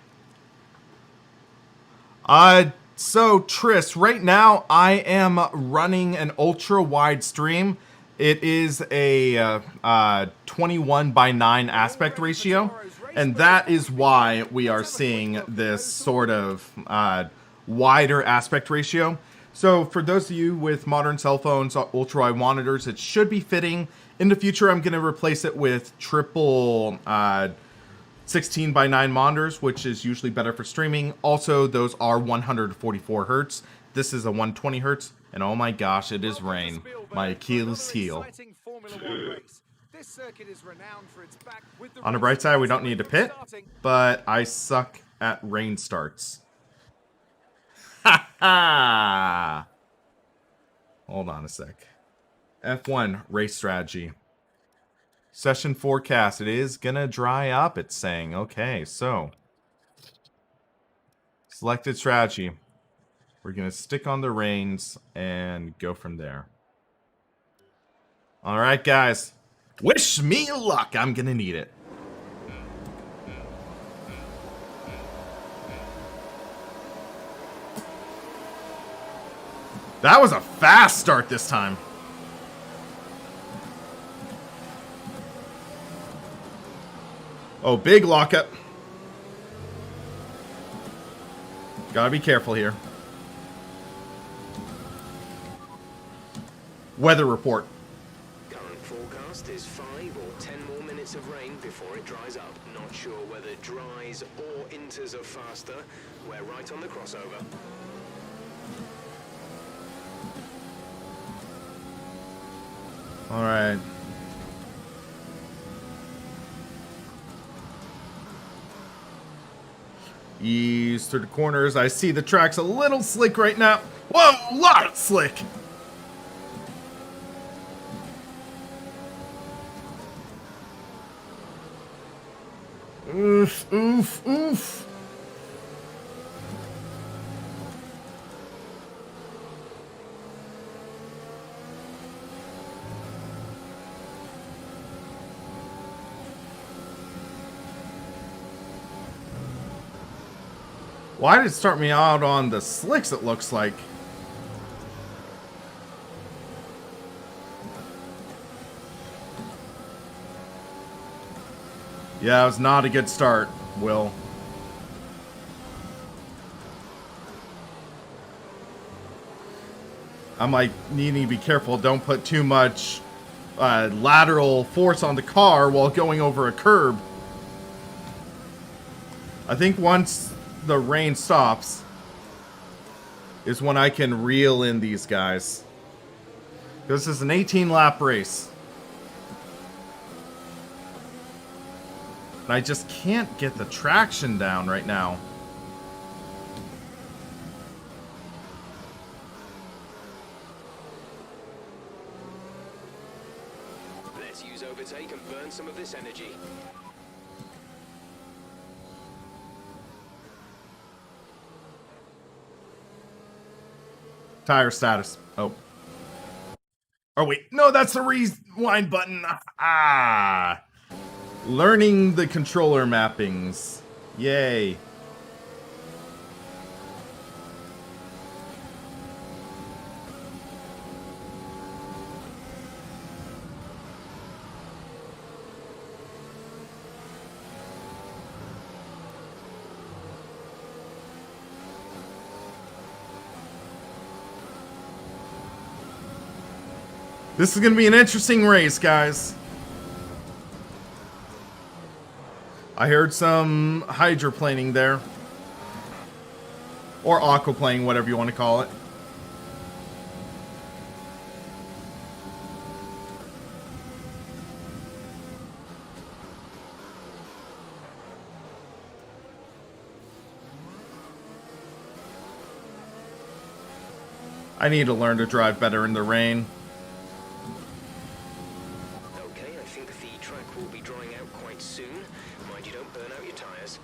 So Tris, right now I am running an ultra wide stream. It is a 21:9 aspect ratio, and that is why we are seeing this sort of wider aspect ratio. So for those of you with modern cell phones, ultra-wide monitors, it should be fitting. In the future, I'm going to replace it with triple 16:9 monitors, which is usually better for streaming. Also, those are 144 hertz. This is a 120 hertz. And oh my gosh, it is rain. My Achilles heel. On the bright side, we don't need to pit, but I suck at rain starts. Ha ha! Hold on a sec. F1 race strategy. Session forecast. It is gonna dry up, it's saying. Okay, so selected strategy. We're gonna stick on the reins and go from there. All right, guys. Wish me luck. I'm gonna need it. That was a fast start this time. Oh, big lockup. Gotta be careful here. Weather report. Current forecast is 5 or 10 more minutes of rain before it dries up. Not sure whether dries or inters are faster. We're right on the crossover. All right. Ease through the corners. I see the track's a little slick right now. Whoa, a lot of slick. Oof, oof, oof. Why did it start me out on the slicks, it looks like? Yeah, it was not a good start, Will. I'm like needing to be careful. Don't put too much lateral force on the car while going over a curb. I think once the rain stops is when I can reel in these guys. This is an 18-lap race. And I just can't get the traction down right now. Let's use overtake and burn some of this energy. Tire status. Oh. Oh, wait. No, that's the rewind button. Ah. Learning the controller mappings. Yay. This is going to be an interesting race, guys. I heard some hydroplaning there. Or aquaplaning, whatever you want to call it. I need to learn to drive better in the rain. Okay, I think the track will be drying out quite soon. Mind you don't burn out your tires.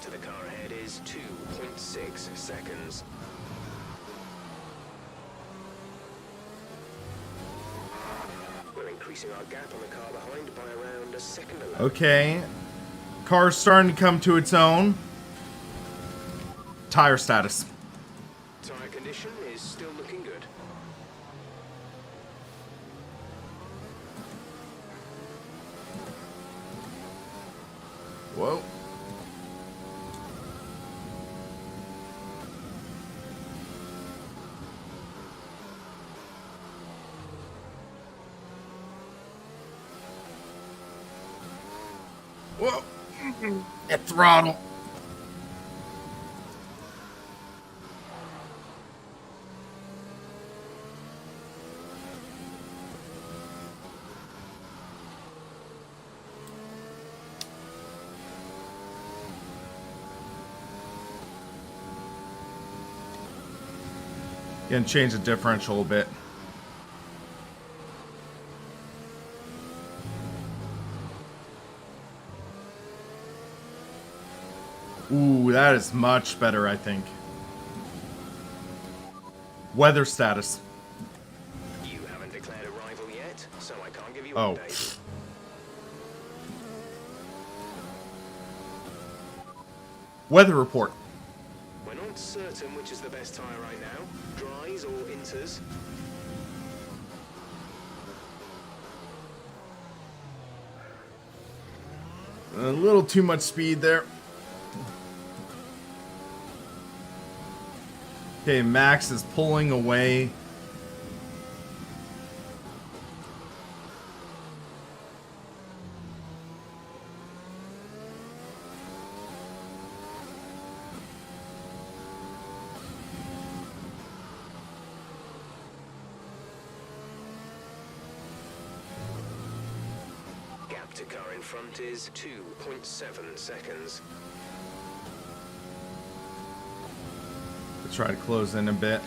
To the car ahead is 2.6 seconds. We're increasing our gap on the car behind by around a second a lap. Okay. Car's starting to come to its own. Tire status. Tire condition is still looking good. Whoa. Whoa. At throttle. Gonna change the differential a bit. Ooh, that is much better, I think. Weather status. You haven't declared a rival yet, so I can't give you Oh. updates. Weather report. We're not certain which is the best tire right now, dries or inters. A little too much speed there. Okay, Max is pulling away. Gap to car in front is 2.7 seconds. Try to close in a bit.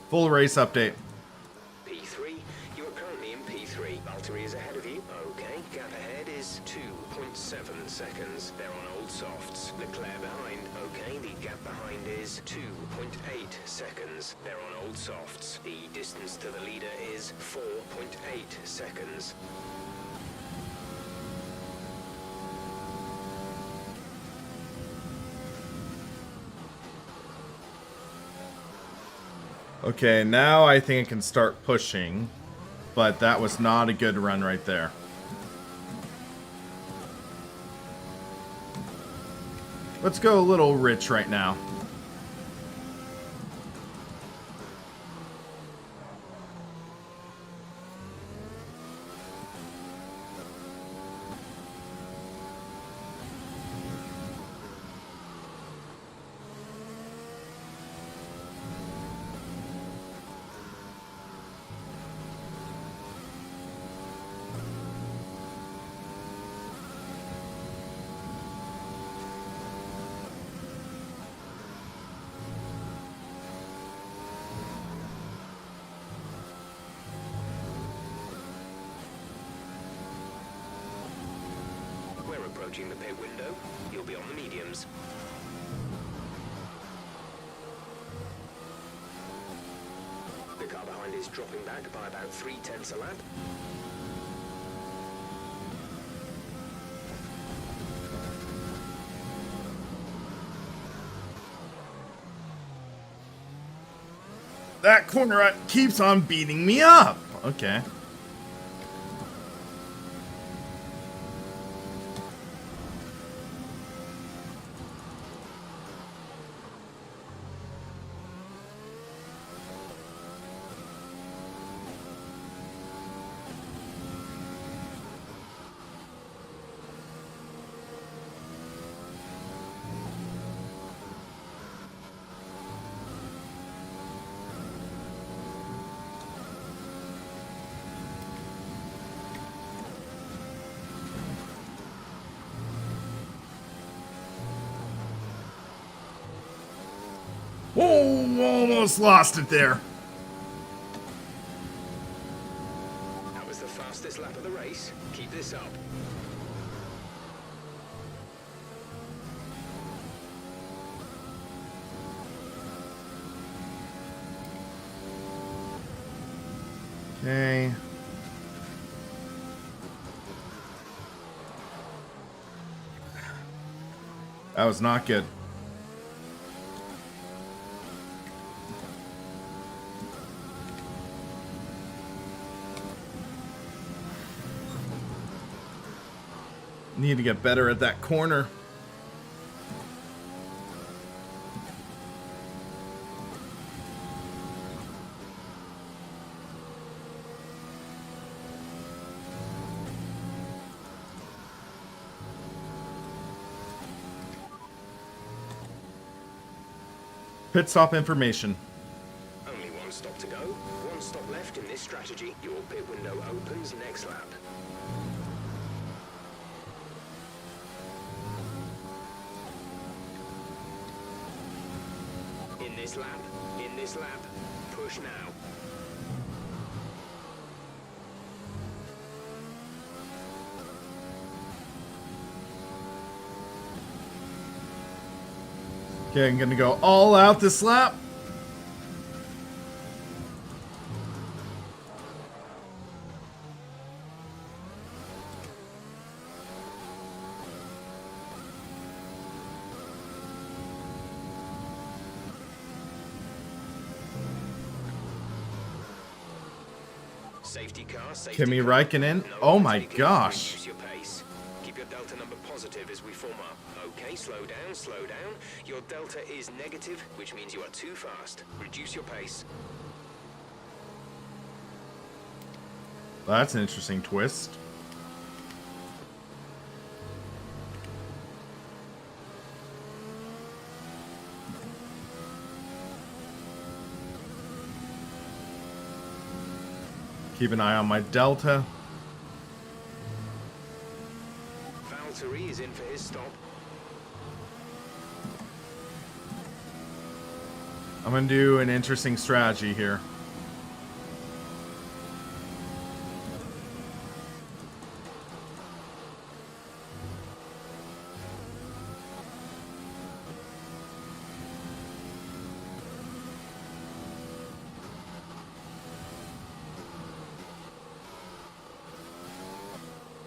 Full race update. P3, you are currently in P3. Valtteri is ahead of you. Okay, gap ahead is 2.7 seconds. They're on old softs. Leclerc behind. Okay, the gap behind is 2.8 seconds. They're on old softs. The distance to the leader is 4.8 seconds. Okay, now I think I can start pushing, but that was not a good run right there. Let's go a little rich right now. We're approaching the pit window. You'll be on the mediums. The car behind is dropping back by about 0.3 a lap. That corner keeps on beating me up. Okay. Oh, almost lost it there. That was the fastest lap of the race. Keep this up. Okay. That was not good. Need to get better at that corner. Pit stop information. Only one stop to go. One stop left in this strategy. Your pit window opens next lap. In this lap. In this lap. Push now. Okay, I'm gonna go all out this lap. Safety car, safety Kimi car. Räikkönen. No Oh my overtaking. gosh. Reduce your pace. Keep your delta number positive as we form up. Okay, slow down, slow down. Your delta is negative, which means you are too fast. Reduce your pace. That's an interesting twist. Keep an eye on my delta. Valtteri is in for his stop. I'm gonna do an interesting strategy here.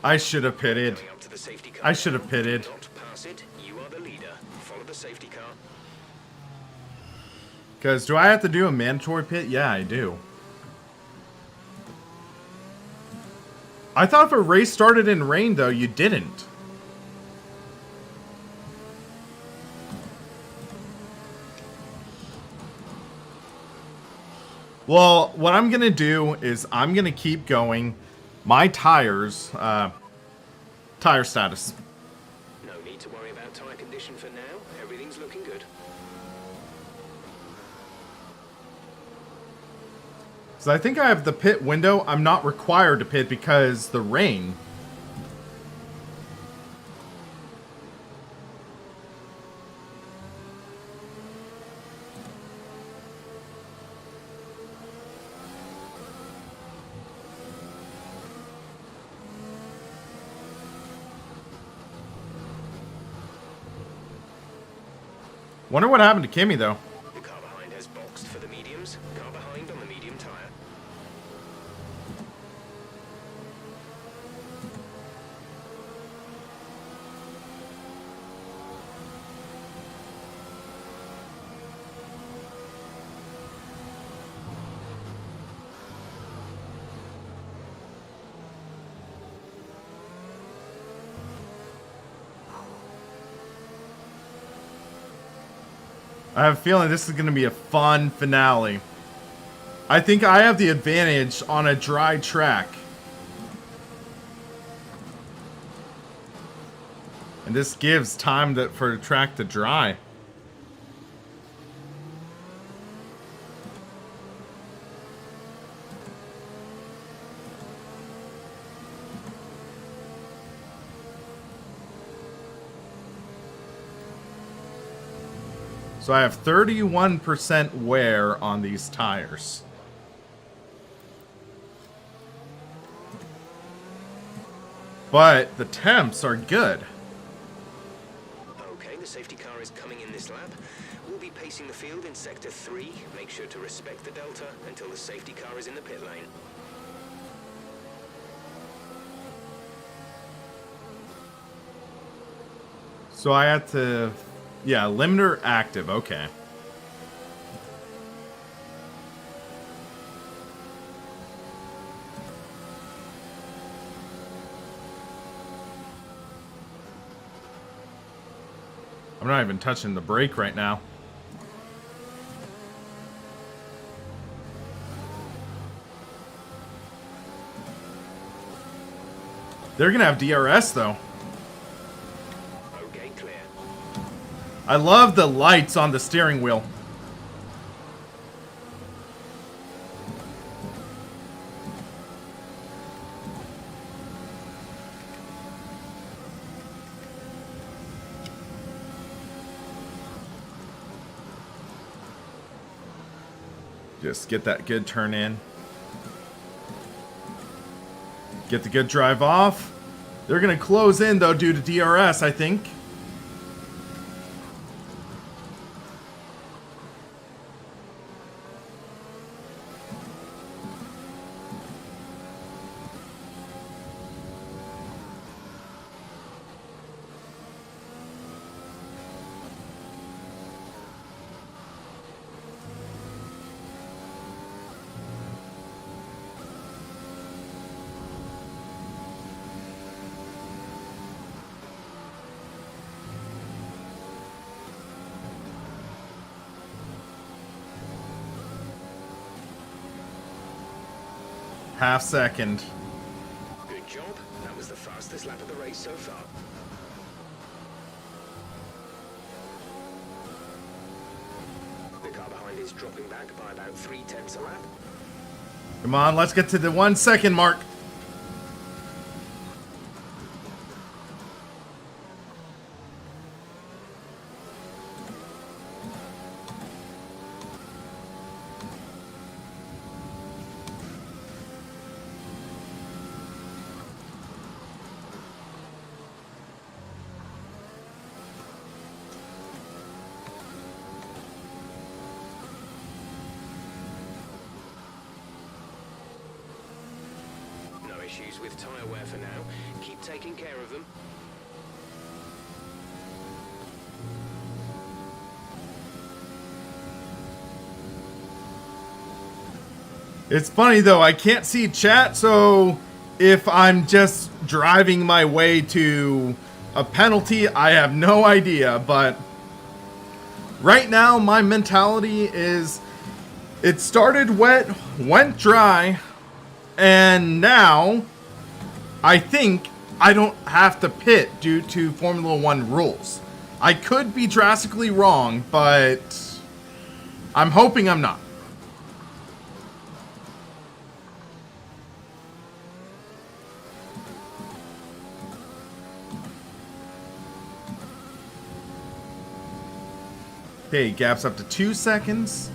I should have pitted. Going up to the safety car. I should have pitted. Not pass it. You are the leader. Follow the safety car. Because do I have to do a mandatory pit? Yeah, I do. I thought if a race started in rain, though, you didn't. Well, what I'm going to do is I'm going to keep going. My tires, tire status. No need to worry about tire condition for now. Everything's looking good. So I think I have the pit window. I'm not required to pit because the rain. Wonder what happened to Kimi, though. The car behind has boxed for the mediums. Car behind on the medium tire. I have a feeling this is going to be a fun finale. I think I have the advantage on a dry track. And this gives time for the track to dry. So I have 31% wear on these tires. But the temps are good. Okay, the safety car is coming in this lap. We'll be pacing the field in sector 3. Make sure to respect the delta until the safety car is in the pit lane. So I have to... Yeah, limiter active. Okay. I'm not even touching the brake right now. They're gonna have DRS though. Okay, clear. I love the lights on the steering wheel. Just get that good turn in. Get the good drive off. They're going to close in, though, due to DRS, I think. Half second. Good job. That was the fastest lap of the race so far. The car behind is dropping back by about 0.3 a lap. Come on, let's get to the 1 second mark. Issues with tyre wear for now. Keep taking care of them. It's funny though, I can't see chat, so if I'm just driving my way to a penalty, I have no idea, but right now my mentality is it started wet, went dry, and now, I think I don't have to pit due to Formula 1 rules. I could be drastically wrong, but I'm hoping I'm not. Okay, gaps up to 2 seconds.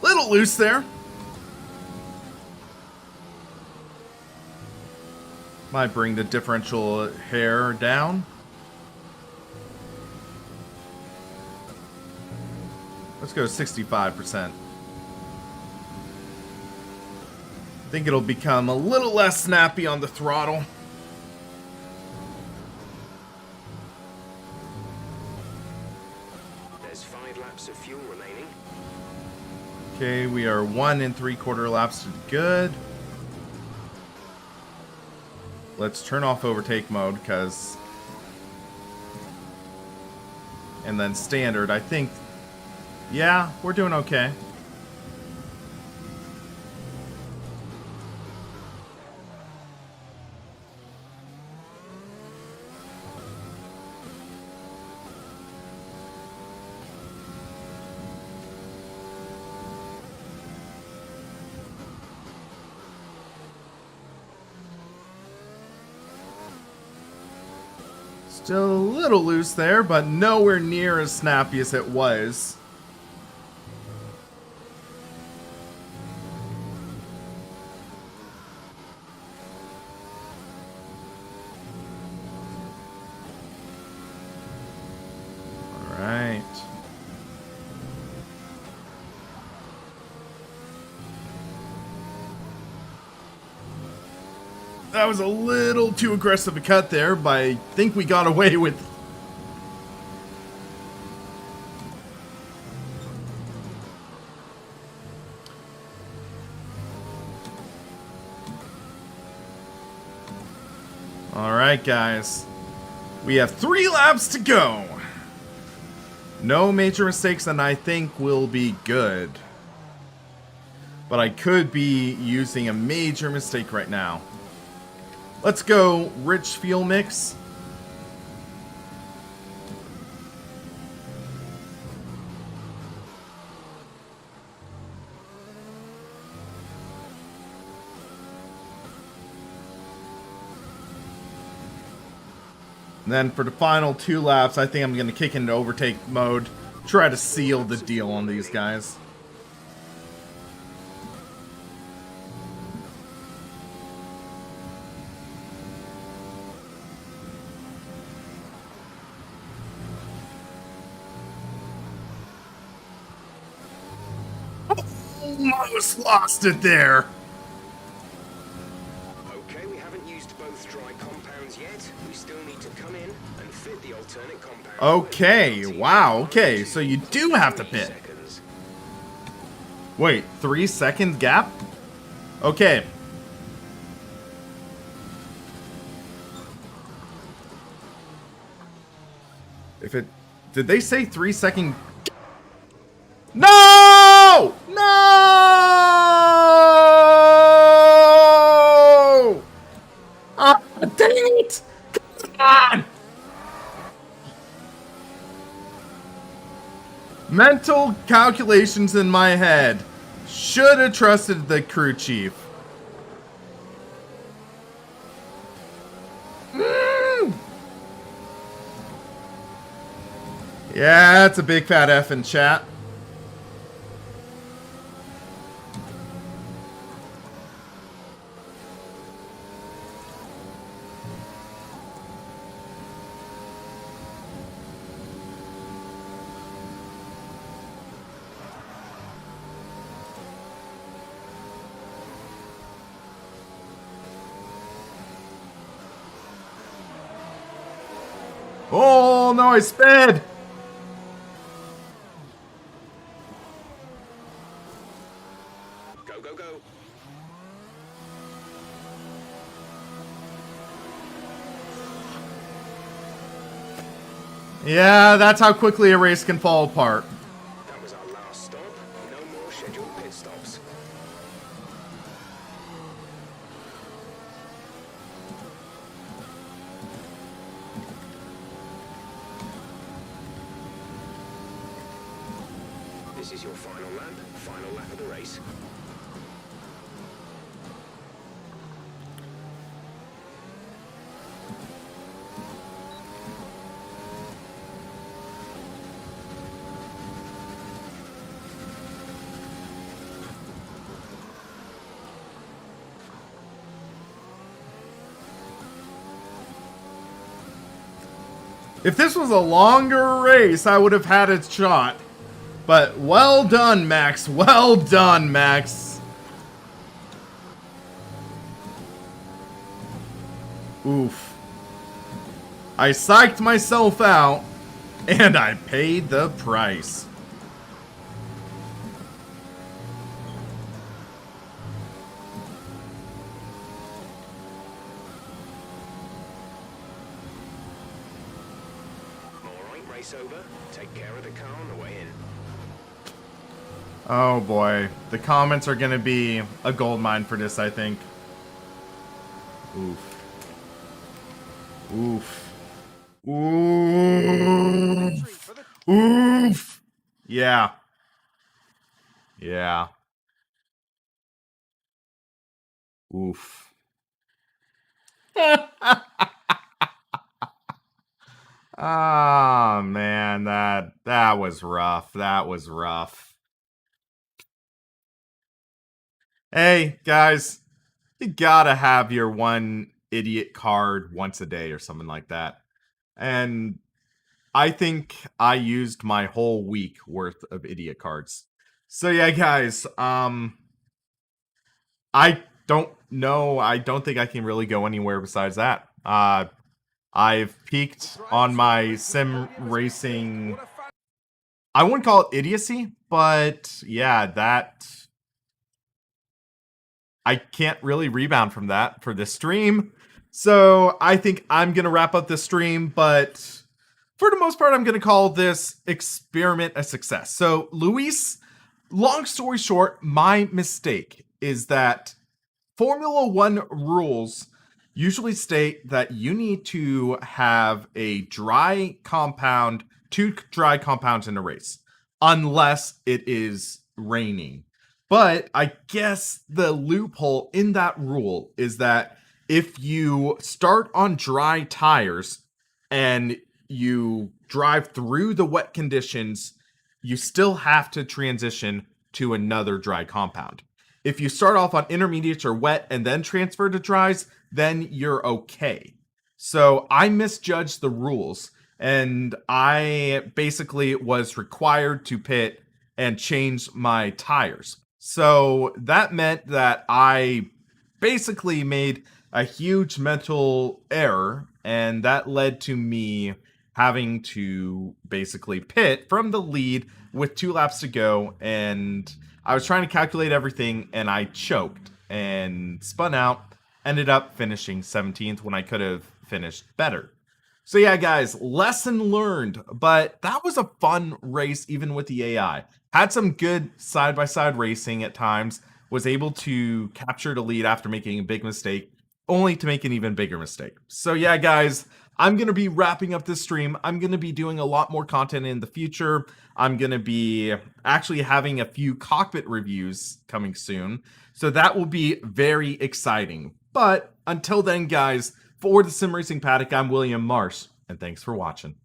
Little loose there. Might bring the differential hair down. Let's go 65%. I think it'll become a little less snappy on the throttle. There's 5 laps of fuel remaining. Okay, we are 1 3/4 laps to good. Let's turn off overtake mode, because... And then standard, I think... Yeah, we're doing okay. Still a little loose there, but nowhere near as snappy as it was. All right. That was a little too aggressive a cut there, but I think we got away with. All right, guys. We have 3 laps to go. No major mistakes, and I think we'll be good. But I could be using a major mistake right now. Let's go rich fuel mix. And then for the final 2 laps, I think I'm going to kick into overtake mode. Try to seal the deal on these guys. Almost lost it there. Okay, we haven't used both dry compounds yet. We still need to come in and fit the alternate compound. Okay, wow, okay, so you do have to pit. Seconds. Wait, 3-second gap? Okay. If it... Did they say 3-second... No! No! Ah, dang it! Come on! Mental calculations in my head. Should have trusted the crew chief. Yeah, that's a big fat F in chat. Oh, no, I sped! Go, go, go. Yeah, that's how quickly a race can fall apart. That was our last stop. No more scheduled pit stops. This is your final lap of the race. If this was a longer race, I would have had a shot. But well done, Max. Well done, Max. Oof. I psyched myself out, and I paid the price. Alright, race over. Take care of the car on the way in. Oh boy. The comments are gonna be a goldmine for this, I think. Oof. Oof. Oof. Oof. Yeah. Yeah. Oof. Ah, man, that was rough. That was rough. Hey, guys, you gotta have your one idiot card once a day or something like that. And I think I used my whole week worth of idiot cards. So yeah, guys, I don't know. I don't think I can really go anywhere besides that. I've peaked on my sim racing. I wouldn't call it idiocy, but yeah, that I can't really rebound from that for this stream. So I think I'm going to wrap up this stream, but for the most part, I'm going to call this experiment a success. So Luis, long story short, my mistake is that Formula One rules usually state that you need to have a dry compound, 2 dry compounds in a race, unless it is raining. But I guess the loophole in that rule is that if you start on dry tires, and you drive through the wet conditions, you still have to transition to another dry compound. If you start off on intermediates or wet and then transfer to dries, then you're okay. So I misjudged the rules, and I basically was required to pit and change my tires. So that meant that I basically made a huge mental error, and that led to me having to basically pit from the lead with 2 laps to go, and I was trying to calculate everything, and I choked and spun out, ended up finishing 17th when I could have finished better. So yeah, guys, lesson learned, but that was a fun race even with the AI. Had some good side-by-side racing at times, was able to capture the lead after making a big mistake, only to make an even bigger mistake. So yeah, guys, I'm going to be wrapping up this stream. I'm going to be doing a lot more content in the future. I'm going to be actually having a few cockpit reviews coming soon. So that will be very exciting. But until then, guys, for the Sim Racing Paddock, I'm William Marsh, and thanks for watching.